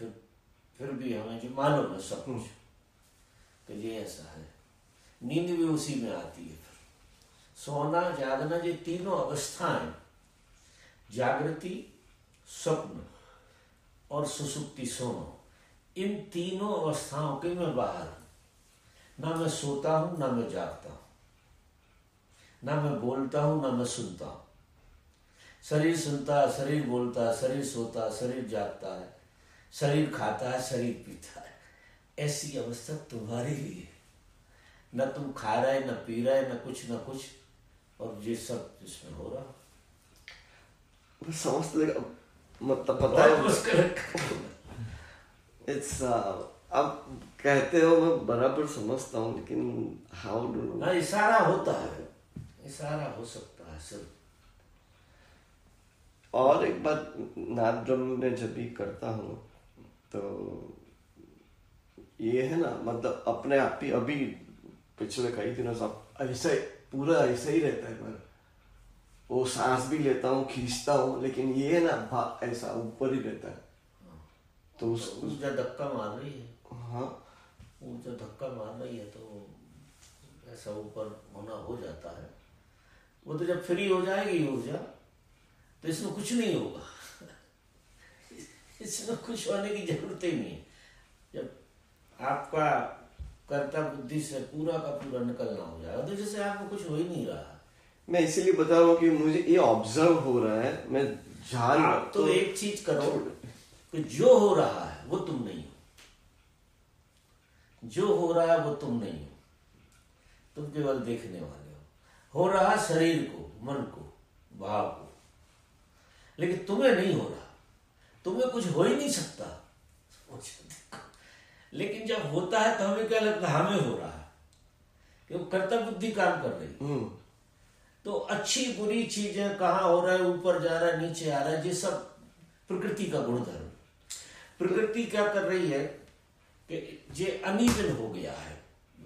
फिर भी हमें जो मालूम है सब कुछ कि ये ऐसा है। नींद भी उसी में आती है। फिर सोना जागना, ये तीनों अवस्थाएं, जागृति, स्वप्न और सुसुप्ति, सोना, इन तीनों अवस्थाओं के मैं बाहर हूं। ना मैं सोता हूं, ना मैं जागता हूं, ना मैं बोलता हूं, ना मैं सुनता हूं। शरीर सुनता है, शरीर बोलता है, शरीर सोता है, शरीर जागता है, शरीर खाता है, शरीर पीता है। ऐसी अवस्था तुम्हारी लिए है। न तुम खा रहे, न पी रहे, न कुछ, और ये सब जिसमें हो रहा समझते मतलब पता है। इट्स अब कहते हो, मैं बराबर समझता हूँ, लेकिन हाउ डू ना इशारा होता है, इशारा हो सकता है सिर्फ। और एक बात, नाद ड्रम में जब भी करता हूँ तो ये है ना, मतलब अपने आप ही अभी पिछले कई दिनों से ऐसा पूरा ऐसा ही रहता है। पर वो सांस भी लेता हूँ, खींचता हूँ, लेकिन ये है ना ऐसा ऊपर ही रहता है। तो ऊर्जा धक्का मार रही है। हाँ, ऊर्जा धक्का मार रही है तो ऐसा ऊपर होना हो जाता है। वो तो जब फ्री हो जाएगी ऊर्जा तो इसमें कुछ नहीं होगा। इसमें कुछ होने की जरूरत ही नहीं है। जब आपका कर्ता बुद्धि से पूरा का पूरा निकलना हो जाएगा। तो जैसे आपको कुछ हो ही नहीं रहा। मैं इसीलिए बता रहा हूँ कि मुझे ये ऑब्जर्व हो रहा है, मैं जान आप तो एक चीज करो कि जो हो रहा है वो तुम नहीं हो, जो हो रहा है वो तुम नहीं हो, तुम केवल देखने वाले हो रहा शरीर को, मन को, भाव को, लेकिन तुम्हें नहीं हो रहा। तुम्हें कुछ हो ही नहीं सकता। लेकिन जब होता है तो हमें क्या लगता है, हमें हो रहा है, क्योंकि कर्ता बुद्धि काम कर रही है। तो अच्छी बुरी चीजें कहाँ हो रहा है, ऊपर जा रहा है, नीचे आ रहा है, ये सब प्रकृति का गुणधर्म। प्रकृति क्या कर रही है कि ये अनिवन हो गया है।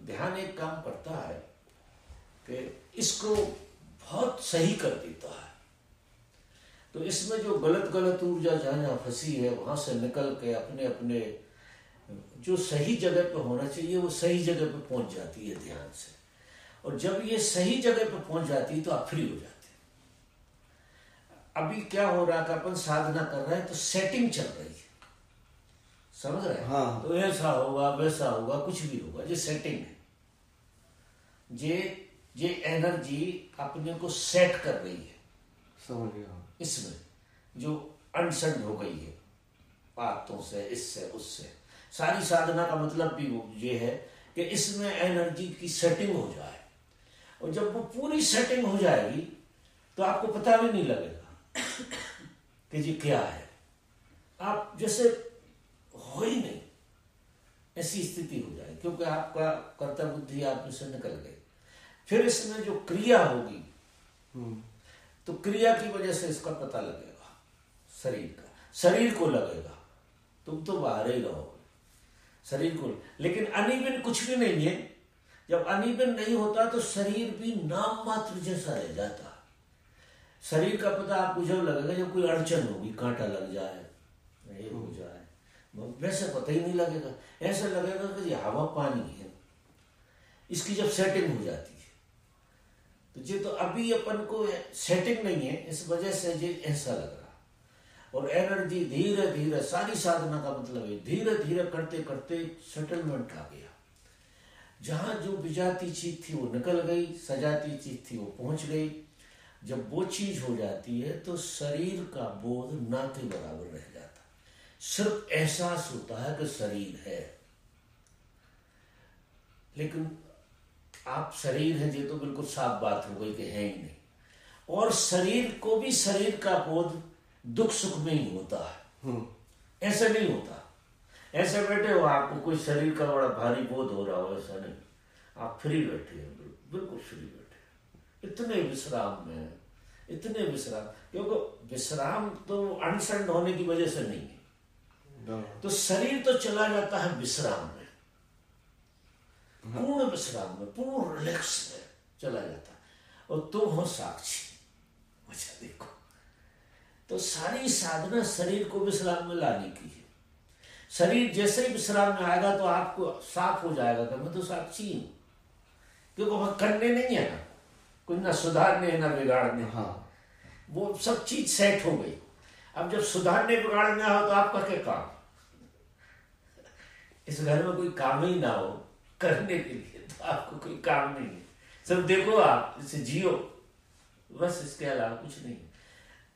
ध्यान एक काम करता है कि इसको बहुत सही कर देता है। तो इसमें जो गलत ऊर्जा जहाँ फंसी है वहां से निकल के अपने अपने जो सही जगह पे होना चाहिए वो सही जगह पे पहुंच जाती है ध्यान से। और जब ये सही जगह पे पहुंच जाती है तो आप फ्री हो जाते हैं। अभी क्या हो रहा है कि अपन साधना कर रहे हैं तो सेटिंग चल रही है, समझ रहे हैं? हाँ। तो ऐसा होगा, वैसा होगा, कुछ भी होगा, ये सेटिंग है। ये एनर्जी अपने को सेट कर रही है। समझ गया। इसमें जो अनशन हो गई है बातों से, इससे उससे, सारी साधना का मतलब भी ये है कि इसमें एनर्जी की सेटिंग हो जाए। और जब वो पूरी सेटिंग हो जाएगी तो आपको पता भी नहीं लगेगा कि ये क्या है। आप जैसे हो ही नहीं, ऐसी स्थिति हो जाए, क्योंकि आपका कर्ता बुद्धि आप में से निकल गई। फिर इसमें जो क्रिया होगी तो क्रिया की वजह से इसका पता लगेगा शरीर का, शरीर को लगेगा। तुम तो बाहर ही रहोगे शरीर को। लेकिन अनिवन कुछ भी नहीं है। जब अनिवन नहीं होता तो शरीर भी नाम मात्र जैसा रह जाता। शरीर का पता आपको जब लगेगा जब कोई अड़चन होगी, कांटा लग जाए, ये हो जाए, वैसे पता ही नहीं लगेगा। ऐसा लगेगा कि ये हवा पानी है। इसकी जब सेटिंग हो जाती है तो ये तो अभी अपन को सेटिंग नहीं है, इस वजह से ये ऐसा लग रहा। और एनर्जी धीरे धीरे, सारी साधना का मतलब है धीरे धीरे करते करते सेटलमेंट आ गया। जहां जो विजाती चीज थी वो निकल गई, सजाती चीज थी वो पहुंच गई। जब वो चीज हो जाती है तो शरीर का बोध ना के बराबर रह जाता, सिर्फ एहसास होता है कि शरीर है। लेकिन आप शरीर है ये तो बिल्कुल साफ बात हो गई कि है ही नहीं। और शरीर को भी शरीर का बोध दुख सुख में ही होता है, ऐसे नहीं होता। ऐसे बैठे हो आपको कोई शरीर का बड़ा भारी बोध हो रहा हो, ऐसा नहीं। आप फ्री बैठे हैं, बिल्कुल फ्री बैठे, इतने विश्राम में, इतने विश्राम। क्योंकि विश्राम तो अनशन होने की वजह से नहीं है। तो शरीर तो चला जाता है विश्राम में, पूर्ण विश्राम में, पूर्ण रिलैक्स में चला जाता है। और तुम हो साक्षी। अच्छा देखो, तो सारी साधना शरीर को विश्राम में लाने की है। शरीर जैसे ही विश्राम में आएगा तो आपको साफ हो जाएगा कि मैं तो साक्षी हूं। क्योंकि वहां करने नहीं है ना कुछ, ना सुधारने ना बिगाड़ने। हाँ। वो सब चीज सेट हो गई। अब जब सुधारने बिगाड़ने हो तो आपका क्या काम? इस घर में कोई काम ही ना हो करने के लिए तो आपको कोई काम नहीं है। सब देखो आप इसे जियो, बस, इसके अलावा कुछ नहीं।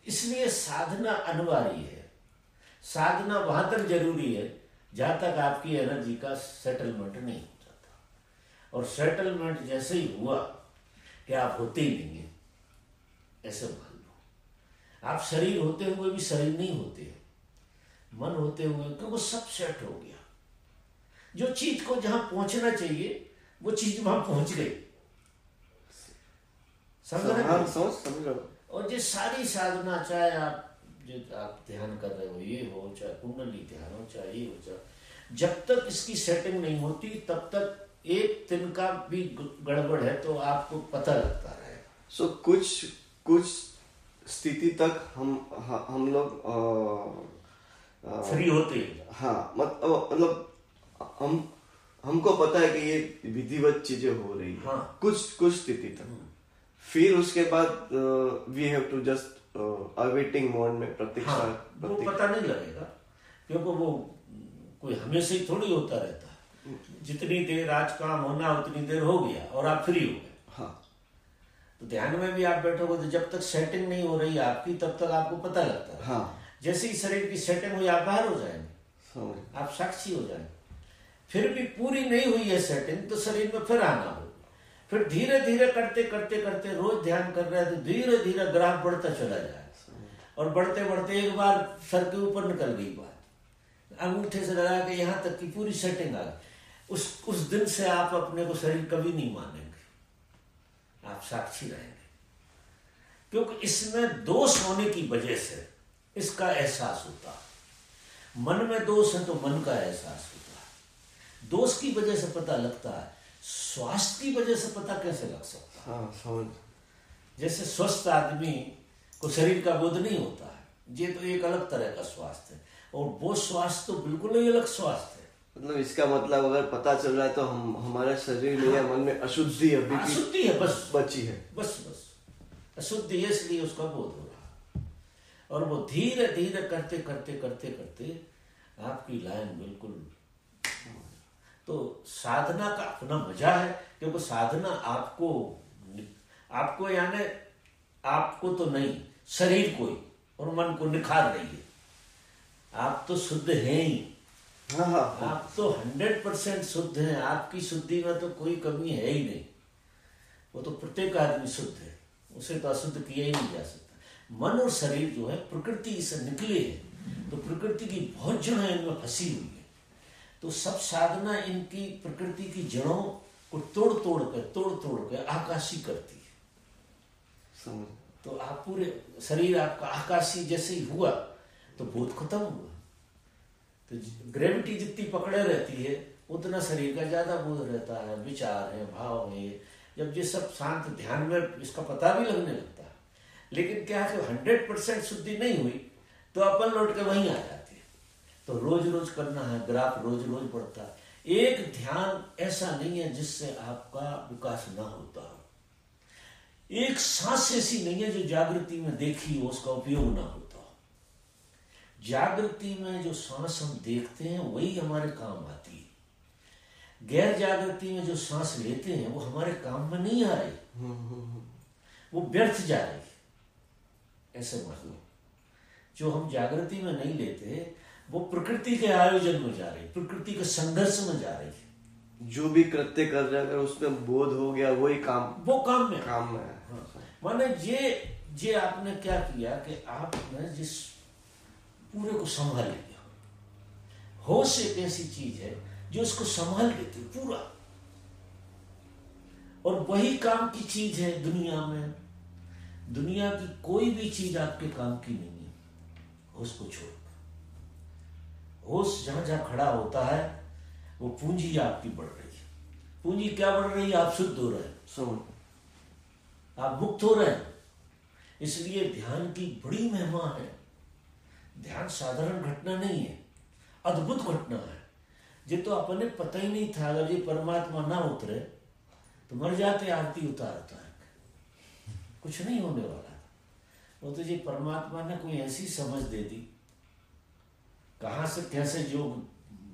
इसलिए साधना अनिवार्य है। साधना वहां तक जरूरी है जहां तक आपकी एनर्जी का सेटलमेंट नहीं हो जाता। और सेटलमेंट जैसे ही हुआ कि आप होते ही नहीं है, ऐसे मान लो। आप शरीर होते हुए भी शरीर नहीं होते हैं, मन होते हुए, क्योंकि सब सेट हो गया। जो चीज को जहां पहुंचना चाहिए वो चीज वहां पहुंच गई। समझ रहे हो? और ये सारी साधना, चाहे आप जो आप ध्यान कर रहे हो, ये हो, चाहे कुंडली ध्यान हो, चाहे ये हो, चाहे, जब तक इसकी सेटिंग नहीं होती तब तक एक दिन का भी गड़बड़ है तो आपको पता लगता है। सो कुछ स्थिति तक हम लोग फ्री होते हैं। हाँ, मतलब हमको पता है कि ये विधिवत चीजें हो रही है। हाँ। कुछ स्थिति तक। फिर उसके बाद we have to just awaiting mode में प्रतीक्षा। हाँ, वो पता नहीं लगेगा क्योंकि वो कोई हमेशा ही थोड़ी होता रहता है। जितनी देर आज काम होना उतनी देर हो गया और आप फ्री हो गए। हाँ। तो ध्यान में भी आप बैठोगे तो जब तक सेटिंग नहीं हो रही आपकी तब तक आपको पता लगता है। हाँ। जैसे ही शरीर की सेटिंग हुई आप बाहर हो जाएंगे, आप साक्षी हो जाएंगे। फिर भी पूरी नहीं हुई है सेटिंग तो शरीर में फिर आना हो, फिर धीरे धीरे करते करते करते रोज ध्यान कर रहे हैं तो धीरे धीरे ग्राफ बढ़ता चला जाए और बढ़ते बढ़ते एक बार सर के ऊपर निकल गई बात, अंगूठे से लगा के यहाँ तक की पूरी सेटिंग आ गई। उस दिन से आप अपने को शरीर कभी नहीं मानेंगे, आप साक्षी रहेंगे, क्योंकि इसमें दोष होने की वजह से इसका एहसास होता है। मन में दोष है तो मन का एहसास होता है, दोष की वजह से पता लगता है, स्वास्थ्य की वजह से पता कैसे लग सकता है? हाँ, समझ। जैसे स्वस्थ आदमी को शरीर का बोध नहीं होता है, ये तो एक अलग तरह का स्वास्थ्य है, और वो स्वास्थ्य तो बिल्कुल ही अलग स्वास्थ्य है। मतलब इसका मतलब अगर पता चल रहा है तो हमारे शरीर में या मन में अशुद्धि अभी अशुद्धि है, बस बची है, बस अशुद्धि है, इसलिए उसका बोध हो रहा है। और वो धीरे धीरे करते करते करते करते आपकी लाइन बिल्कुल। तो साधना का अपना मजा है, क्योंकि साधना आपको यानी आपको तो नहीं, शरीर को ही और मन को निखार रही है। आप तो शुद्ध हैं ही। हाँ, हाँ, आप तो 100% शुद्ध हैं, आपकी शुद्धि में तो कोई कमी है ही नहीं। वो तो प्रत्येक आदमी शुद्ध है, उसे तो अशुद्ध किया ही नहीं जा सकता। मन और शरीर जो है प्रकृति से निकले हैं, तो प्रकृति की बहुत जड़ें इनमें फंसी हुई है। तो सब साधना इनकी प्रकृति की जड़ों को तोड़ तोड़ कर आकाशी करती है। समझ। तो आप पूरे शरीर आपका आकाशी जैसे ही हुआ तो बोध खत्म हुआ। तो ग्रेविटी जितनी पकड़े रहती है उतना शरीर का ज्यादा बोध रहता है, विचार है, भाव है। जब ये सब शांत ध्यान में इसका पता भी लगने लगता है, लेकिन क्या है कि 100% शुद्धि नहीं हुई तो अपन लौट के वहीं आ जाते हैं। तो रोज रोज करना है, ग्राफ रोज रोज बढ़ता है। एक ध्यान ऐसा नहीं है जिससे आपका विकास ना होता हो। एक सांस ऐसी नहीं है जो जागृति में देखी हो उसका उपयोग ना होता हो। जागृति में जो सांस हम देखते हैं वही हमारे काम आती है। गैर जागृति में जो सांस लेते हैं वो हमारे काम में नहीं आ रही, वो व्यर्थ जा रही। ऐसे मान लो, जो हम जागृति में नहीं लेते वो प्रकृति के आयोजन में जा रही, प्रकृति के संघर्ष में जा रही है। जो भी कृत्य कर रहे हैं अगर उसमें बोध हो गया वही काम, वो काम में है। हाँ। माने ये आपने क्या किया कि आपने जिस पूरे को संभाल लिया। होश एक ऐसी चीज है जो उसको संभाल लेती है पूरा, और वही काम की चीज है दुनिया में। दुनिया की कोई भी चीज आपके काम की नहीं है होश को छोड़। होश जहां जहां खड़ा होता है वो पूंजी आपकी बढ़ रही है। पूंजी क्या बढ़ रही है? आप शुद्ध हो रहे हैं, आप मुक्त हो रहे हैं। इसलिए ध्यान की बड़ी महिमा है। ध्यान साधारण घटना नहीं है, अद्भुत घटना है। ये तो अपने पता ही नहीं था। अगर ये परमात्मा ना उतरे तो मर जाते आरती उतारता है, कुछ नहीं होने वाला था। वो तो ये परमात्मा ने कोई ऐसी समझ दे दी, कहां से कैसे योग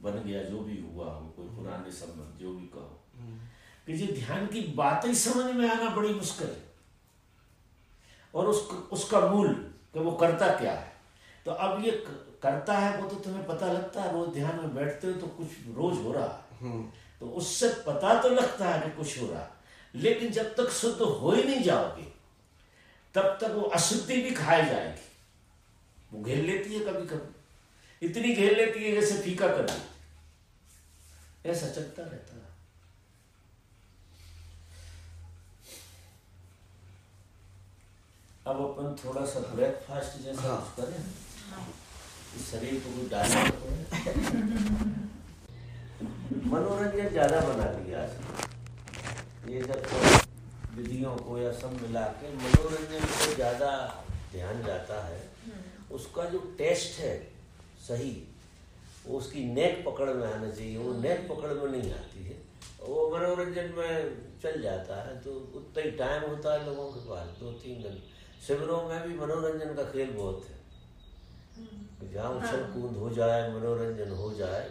बन गया, जो भी हुआ हो, कोई पुराने संबंध जो भी कहो, कि ये ध्यान की बातें समझ में आना बड़ी मुश्किल है। और उसका मूल कि वो करता क्या है। तो अब ये करता है वो तो तुम्हें पता लगता है, रोज ध्यान में बैठते हो तो कुछ रोज हो रहा है, तो उससे पता तो लगता है कि कुछ हो रहा है। लेकिन जब तक शुद्ध हो ही नहीं जाओगे तब तक वो अशुद्धि भी खाई जाएगी। वो घेर लेती है, कभी कभी इतनी घेर लेती है जैसे फीका कर देती। ऐसा चलता रहता है। अब अपन थोड़ा सा ब्रेकफास्ट जैसा कुछ करें। इस शरीर को कुछ डालना तो मनोरंजन ज्यादा बना लिया ये, जब विधियों को या सब मिला के मनोरंजन को ज्यादा ध्यान जाता है। उसका जो टेस्ट है सही, वो उसकी नेक पकड़ में आना चाहिए। वो नेक पकड़ में नहीं आती है, वो मनोरंजन में चल जाता है। तो उतना ही टाइम होता है लोगों के पास, 2-3 घंटे। शिविरों में भी मनोरंजन का खेल बहुत है, जहाँ उछल कूद हो जाए, मनोरंजन हो जाए।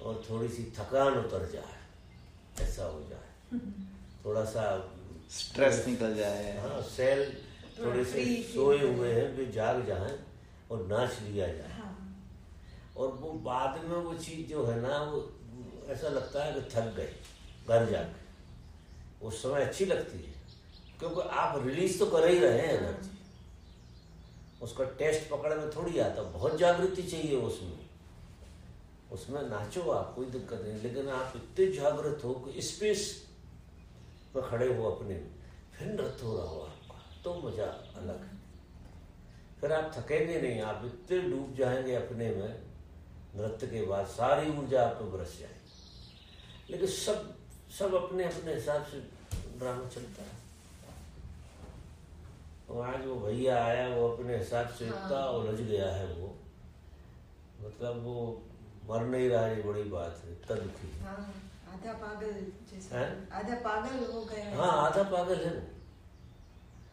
और थोड़ी सी थकान उतर जाए, ऐसा हो जाए, थोड़ा सा स्ट्रेस निकल जाए। हाँ, सेल थोड़े से सोए हुए हैं वे जाग जाएं और नाच लिया जाए। और वो बाद में वो चीज़ जो है ना, वो ऐसा लगता है कि थक गए घर जाके, उस समय अच्छी लगती है क्योंकि आप रिलीज तो कर ही रहे हैं एनर्जी, उसका टेस्ट पकड़ में थोड़ी आता, बहुत जागृति चाहिए उसमें नाचो आप, कोई दिक्कत नहीं, लेकिन आप इतने जागृत हो कि स्पेस पर खड़े हो अपने, फिर नृत्य हो रहा हो आपका, तो मजा अलग है। फिर आप थकेंगे नहीं, आप इतने डूब जाएंगे अपने में, नृत्य के बाद सारी ऊर्जा आप पे बरस जाएगी। लेकिन सब अपने अपने हिसाब से ड्रामा चलता है। तो आज वो भैया आया, वो अपने हिसाब से इतना उलझ गया है, वो मतलब वो मर नहीं रहा, ये बड़ी बात है, इतना दुखी है। आधा पागल जैसा, आधा पागल हो गया। हाँ, आधा पागल है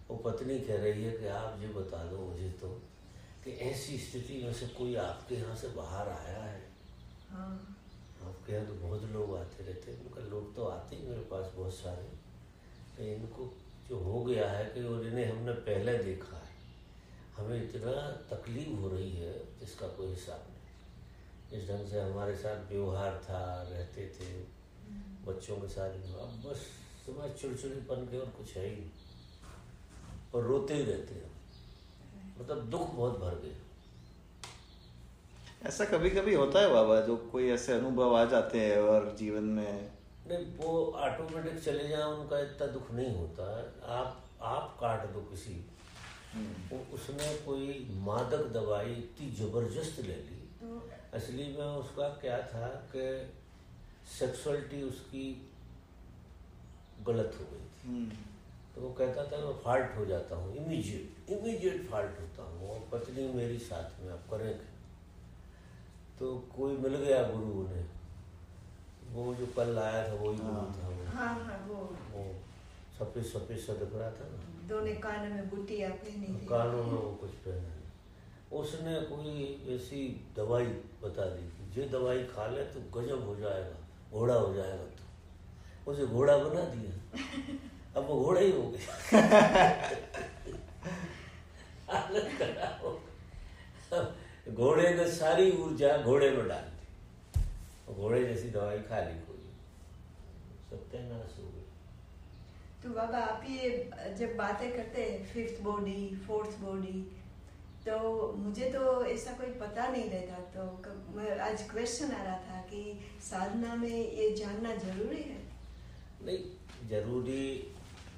वो पत्नी कह रही है कि आप ये बता दो मुझे तो कि ऐसी स्थिति में से कोई आपके यहाँ से बाहर आया है? आपके यहाँ तो बहुत लोग आते रहते हैं। उनका लोग तो आते ही मेरे पास बहुत सारे, तो इनको जो हो गया है कि और इन्हें हमने पहले देखा है, हमें इतना तकलीफ हो रही है जिसका कोई हिसाब नहीं। इस ढंग से हमारे साथ व्यवहार था, रहते थे बच्चों के साथ, अब बस सुबह चिड़चिड़ीपन के और कुछ है ही नहीं, और रोते ही रहते हैं, मतलब दुख बहुत भर गए। ऐसा कभी कभी होता है बाबा, जो कोई ऐसे अनुभव आ जाते हैं और जीवन में नहीं, वो ऑटोमेटिक चले जाए, उनका इतना दुख नहीं होता है। आप काट दो किसी, उसने कोई मादक दवाई इतनी जबरदस्त ले ली, असली में उसका क्या था कि सेक्सुअलिटी उसकी गलत हो गई थी। तो वो कहता था मैं फाल्ट हो जाता हूँ, इमीडिएट फाल्ट होता हूँ, और पत्नी मेरी साथ में, आप करेंगे। तो कोई मिल गया गुरु उन्हें, वो जो कल आया था वही गुरु था। वो सफेद सफेद सा दिख रहा था ना, दोनों कानों में बुटिया पहनी थी, कानों में वो कुछ पहना है। उसने कोई ऐसी दवाई बता दी कि ये दवाई खा ले तो गजब हो जाएगा, घोड़ा हो जाएगा। तो उसे घोड़ा बना दिया, अब वो घोड़ा ही हो गया। हालत खराब हो गई। घोड़े ने सारी ऊर्जा घोड़े में डाल दी, घोड़े जैसी दवाई खा ली, कोई सत्यानाश हो गई। तो बाबा आप ये जब बातें करते हैं फिफ्थ बॉडी, फोर्थ बॉडी, तो मुझे तो ऐसा कोई पता नहीं रहता, तो मैं आज क्वेश्चन आ रहा था कि साधना में ये जानना जरूरी है? नहीं, जरूरी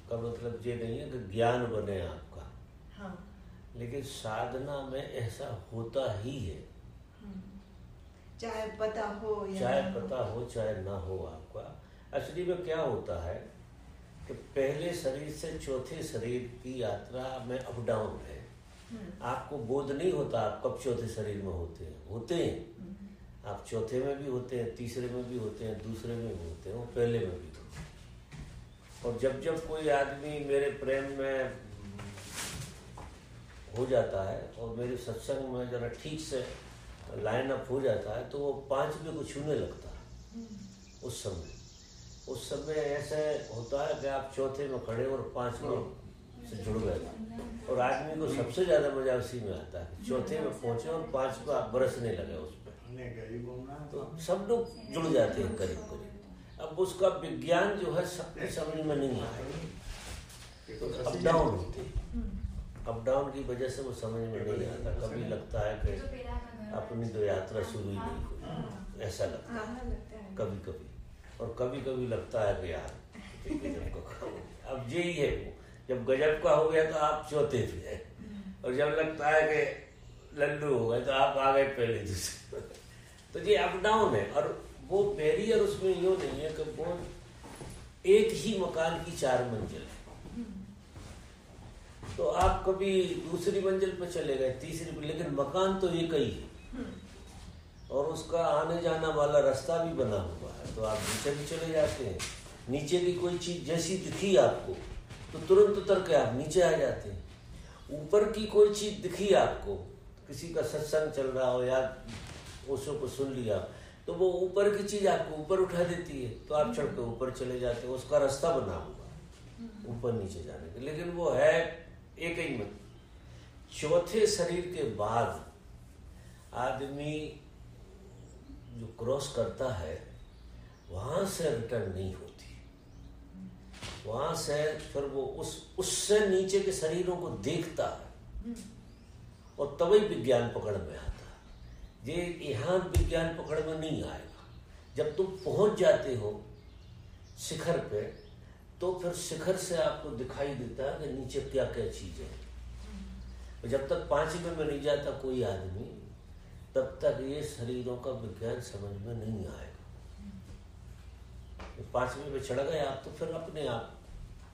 का मतलब ये नहीं है कि ज्ञान बने आपका, हाँ, लेकिन साधना में ऐसा होता ही है, चाहे पता हो या चाहे पता हो चाहे ना हो आपका। असली में क्या होता है कि पहले शरीर से चौथे शरीर की यात्रा में अप डाउन है, आपको बोध नहीं होता आप कब चौथे शरीर में होते हैं। आप चौथे में भी होते हैं, तीसरे में भी होते हैं, दूसरे में भी होते हैं, और पहले में भी होते हैं। और जब कोई आदमी मेरे प्रेम में हो जाता है और मेरे सत्संग में जरा ठीक से लाइन अप हो जाता है, तो वो पांचवे को छूने लगता है। उस समय ऐसे होता है कि आप चौथे में खड़े और पांचवें से जुड़ गए, और आदमी को सबसे ज्यादा मजा उसी में आता है, चौथे में पहुंचे और पांच को आप बरसने लगे उस पर, तो सब लोग जुड़ जाते हैं करीब करीब। अब उसका विज्ञान जो है सबके समझ में नहीं आया, तो अप डाउन होते हैं, अप डाउन की वजह से वो समझ में नहीं आता। कभी लगता है कि अपनी तो यात्रा शुरू ही नहीं हुई, ऐसा लगता है कभी कभी, और कभी कभी लगता है कि यार अब यही है, वो जब गजब का हो गया तो आप चौथे पे है, और जब लगता है कि लल्लू हो गए तो आप आ गए पहले दूसरे। तो ये अप डाउन है, और वो बैरियर उसमें यूँ नहीं है कि वो एक ही मकान की 4 मंजिल है, तो आप कभी दूसरी मंजिल पे चले गए, तीसरी पे, लेकिन मकान तो एक ही है, और उसका आने जाना वाला रास्ता भी बना हुआ है, तो आप नीचे भी चले जाते हैं। नीचे की कोई चीज जैसी दिखी आपको तो तुरंत उतर के आप नीचे आ जाते हैं। ऊपर की कोई चीज दिखी आपको, किसी का सत्संग चल रहा हो या ओशो को सुन लिया, तो वो ऊपर की चीज आपको ऊपर उठा देती है, तो आप चढ़ के ऊपर चले जाते हो, उसका रास्ता बना हुआ ऊपर नीचे जाने का। लेकिन वो है एक ही मत। चौथे शरीर के बाद आदमी जो क्रॉस करता है वहां से रिटर्न नहीं होती, वहां से फिर वो उससे नीचे के शरीरों को देखता है और तभी विज्ञान पकड़ में आता है। ये यहाँ विज्ञान पकड़ में नहीं आएगा। जब तुम पहुंच जाते हो शिखर पे, तो फिर शिखर से आपको दिखाई देता है कि नीचे क्या क्या चीज है। जब तक 5वें में नहीं जाता कोई आदमी, तब तक ये शरीरों का विज्ञान समझ में नहीं आएगा। 5वें में चढ़ गए आप, तो फिर अपने आप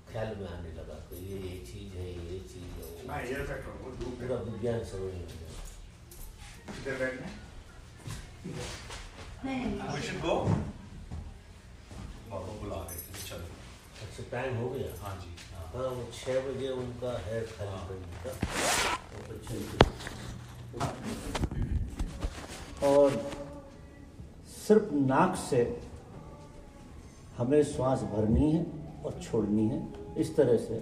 ख्याल में आने लगा कि ये चीज है, ये चीज है, पूरा विज्ञान समझ में चलो। अच्छा टाइम हो गया। हाँ जी। हाँ वो 6 बजे उनका है खाली करने का। और सिर्फ नाक से हमें श्वास भरनी है और छोड़नी है, इस तरह से।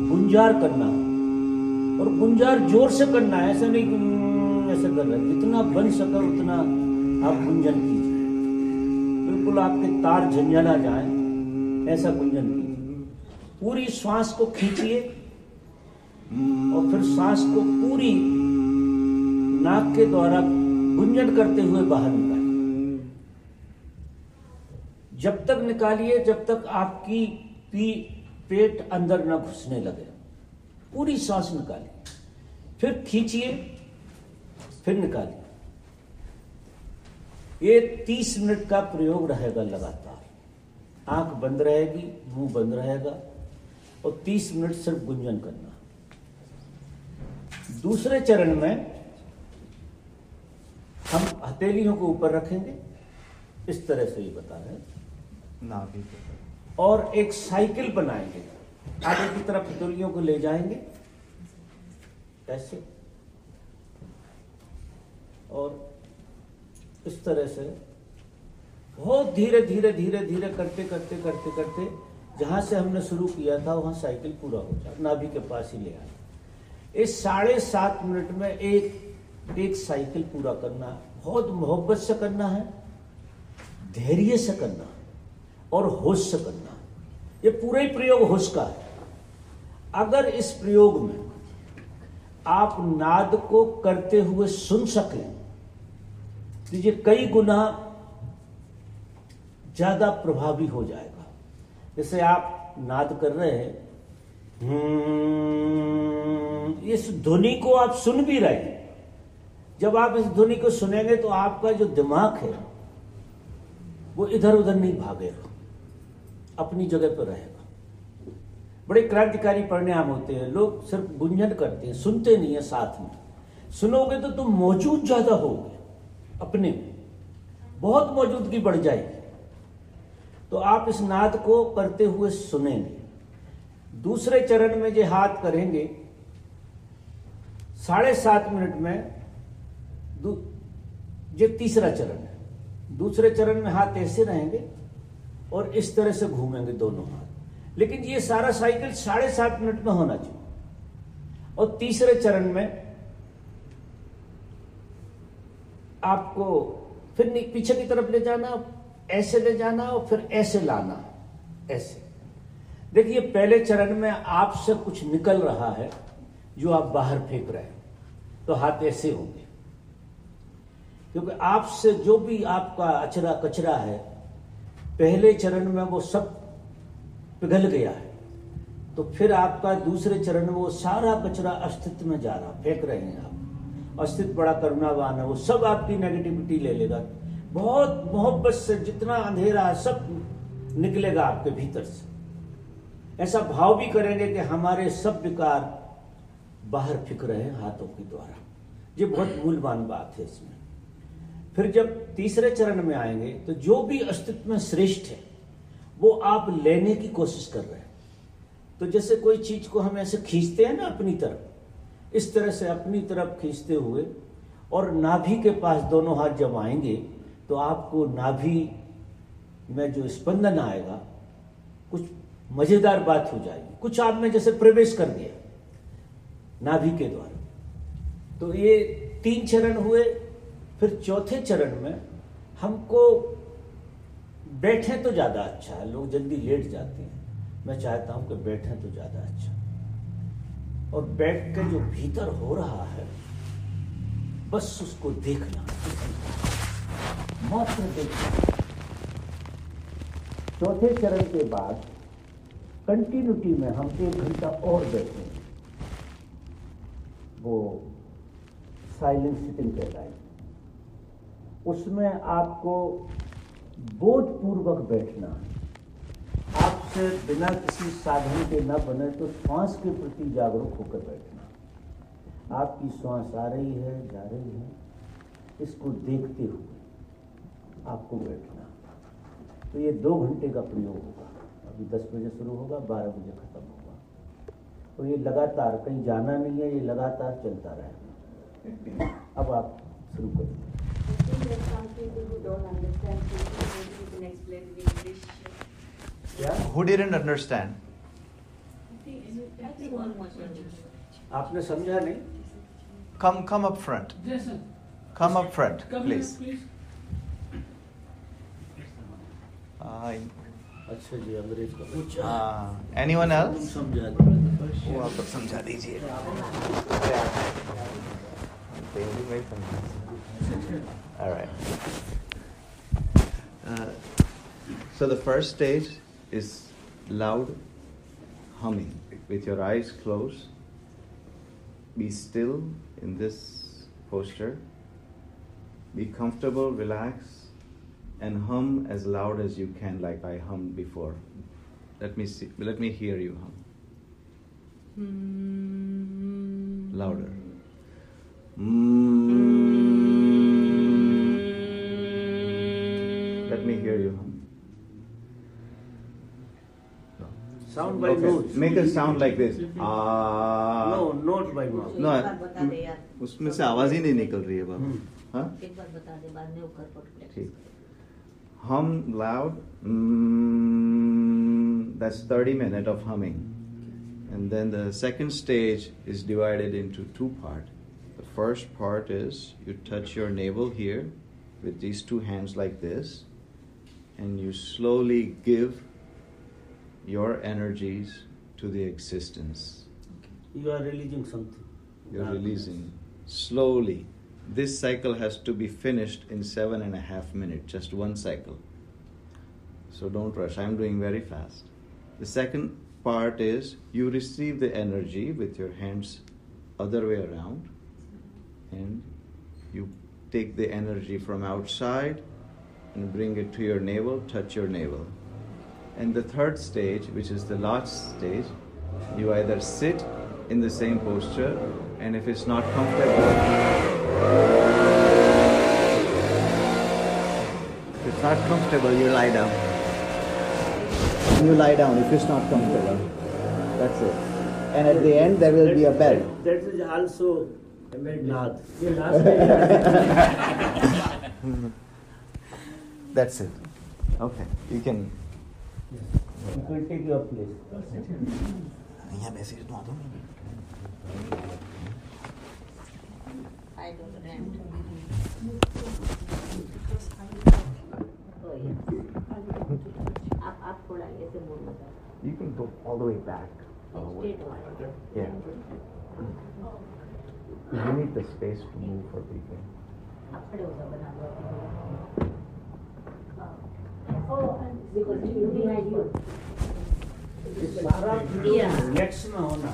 गुंजार करना है, और गुंजार जोर से करना है, ऐसा नहीं ऐसे करना है। जितना बन सके उतना आप गुंजन कीजिए, बिल्कुल आपके तार झंझना जाए, ऐसा गुंजन कीजिए। पूरी श्वास को खींचिए और फिर सांस को पूरी नाक के द्वारा गुंजन करते हुए बाहर निकालिए। जब तक निकालिए जब तक आपकी पेट अंदर न घुसने लगे। पूरी सांस निकालिए, फिर खींचिए, फिर निकालिए। ये 30 मिनट का प्रयोग रहेगा लगातार। आंख बंद रहेगी, मुंह बंद रहेगा और 30 मिनट सिर्फ गुंजन करना। दूसरे चरण में हम हथेलियों को ऊपर रखेंगे, इस तरह से ही बता रहे हैं, नाभि पे। और एक साइकिल बनाएंगे। आगे की तरफ हथेलियों को ले जाएंगे ऐसे, और इस तरह से बहुत धीरे धीरे धीरे धीरे करते करते करते करते जहां से हमने शुरू किया था वहां साइकिल पूरा हो जाए, नाभि के पास ही ले आए। इस 7.5 मिनट में एक साइकिल पूरा करना है। बहुत मोहब्बत से करना है, धैर्य से करना है और होश से करना है। ये पूरा ही प्रयोग होश का है। अगर इस प्रयोग में आप नाद को करते हुए सुन सकें तो ये कई गुना ज्यादा प्रभावी हो जाएगा। जैसे आप नाद कर रहे हैं, इस ध्वनि को आप सुन भी रहे हैं। जब आप इस ध्वनि को सुनेंगे तो आपका जो दिमाग है वो इधर उधर नहीं भागेगा, अपनी जगह पर रहेगा। बड़े क्रांतिकारी परिणाम होते हैं। लोग सिर्फ गुंजन करते हैं, सुनते नहीं है। साथ में सुनोगे तो तुम मौजूद ज्यादा होगे, अपने में बहुत मौजूदगी बढ़ जाएगी। तो आप इस नाद को करते हुए सुनेंगे। दूसरे चरण में जो हाथ करेंगे 7.5 मिनट में, ये तीसरा चरण है। दूसरे चरण में हाथ ऐसे रहेंगे और इस तरह से घूमेंगे दोनों हाथ। लेकिन ये सारा साइकिल 7.5 मिनट में होना चाहिए। और तीसरे चरण में आपको फिर पीछे की तरफ ले जाना, ऐसे ले जाना और फिर ऐसे लाना, ऐसे। देखिए पहले चरण में आपसे कुछ निकल रहा है जो आप बाहर फेंक रहे हैं, तो हाथ ऐसे होंगे, क्योंकि आपसे जो भी आपका अचरा कचरा है पहले चरण में वो सब पिघल गया है। तो फिर आपका दूसरे चरण में वो सारा कचरा अस्तित्व में जा रहा, फेंक रहे हैं आप। अस्तित्व बड़ा करुणावान है, वो सब आपकी नेगेटिविटी ले लेगा। बहुत मोहब्बत से जितना अंधेरा है सब निकलेगा आपके भीतर से। ऐसा भाव भी करेंगे कि हमारे सब विकार बाहर फेंक रहे हैं हाथों के द्वारा। ये बहुत मूल्यवान बात है इसमें। फिर जब तीसरे चरण में आएंगे तो जो भी अस्तित्व में श्रेष्ठ है वो आप लेने की कोशिश कर रहे हैं। तो जैसे कोई चीज को हम ऐसे खींचते हैं ना अपनी तरफ, इस तरह से अपनी तरफ खींचते हुए और नाभि के पास दोनों हाथ जमाएंगे तो आपको नाभि में जो स्पंदन आएगा, कुछ मजेदार बात हो जाएगी, कुछ आप में जैसे प्रवेश कर गया नाभि के द्वारा। तो ये 3 चरण हुए। फिर चौथे चरण में हमको बैठे तो ज्यादा अच्छा है, लोग जल्दी लेट जाते हैं, मैं चाहता हूं कि बैठे तो ज्यादा अच्छा। और बैठ के जो भीतर हो रहा है बस उसको देखना, मात्र देखना। चौथे चरण के बाद कंटिन्यूटी में हम 1 घंटा और बैठेंगे, वो साइलेंट सिटिंग कहलाएगी। उसमें आपको बोधपूर्वक बैठना है। आपसे बिना किसी साधन के न बने तो श्वास के प्रति जागरूक होकर बैठना। आपकी श्वास आ रही है, जा रही है, इसको देखते हुए आपको बैठना। तो ये 2 घंटे का प्रयोग होगा। अभी 10 बजे शुरू होगा, 12 बजे खत्म होगा। तो ये लगातार, कहीं जाना नहीं है, ये लगातार चलता रहेगा। अब आप शुरू करिए। Who didn't understand? आपने समझा नहीं? Come up front. Come up front, please. अच्छा जी, अंग्रेज का पूछा। Anyone else? समझा दो। वो आप लोग समझा दीजिए। All right. So the first stage is loud humming with your eyes closed. Be still in this posture. Be comfortable, relax, and hum as loud as you can, like I hummed before. Let me hear you hum. Louder. Let me hear you hum. Sound by Okay. notes. Make a sound like this. No, not by mouth. No, उसमें से आवाज ही नहीं निकल रही है बाबा। हाँ? एक बार बता दे, बाद में वो कर पट। ठीक। Hum loud. That's 30 minutes of humming. And then the second stage is divided into 2 parts. The first part is you touch your navel here with these 2 hands like this, and you slowly give your energies to the existence. You are releasing something. You're releasing slowly. This cycle has to be finished in 7.5 minutes, just 1 cycle. So don't rush. I'm doing very fast. The second part is you receive the energy with your hands other way around, and you take the energy from outside and bring it to your navel, touch your navel. And the third stage, which is the last stage, you either sit in the same posture, and if it's not comfortable, you lie down. You lie down if it's not comfortable. That's it. And at the end, there will be a bell. That is also Nath. That's it. Okay. You can. You can take your place. I don't rent. Oh yes. आप थोड़ा ऐसे बोल मत। You can go all the way back. Straight वाला। Yeah. You need the space to move for people. आप खड़े हो जाओ, बना दो। Because behind you. सारा रिलैक्स में होना।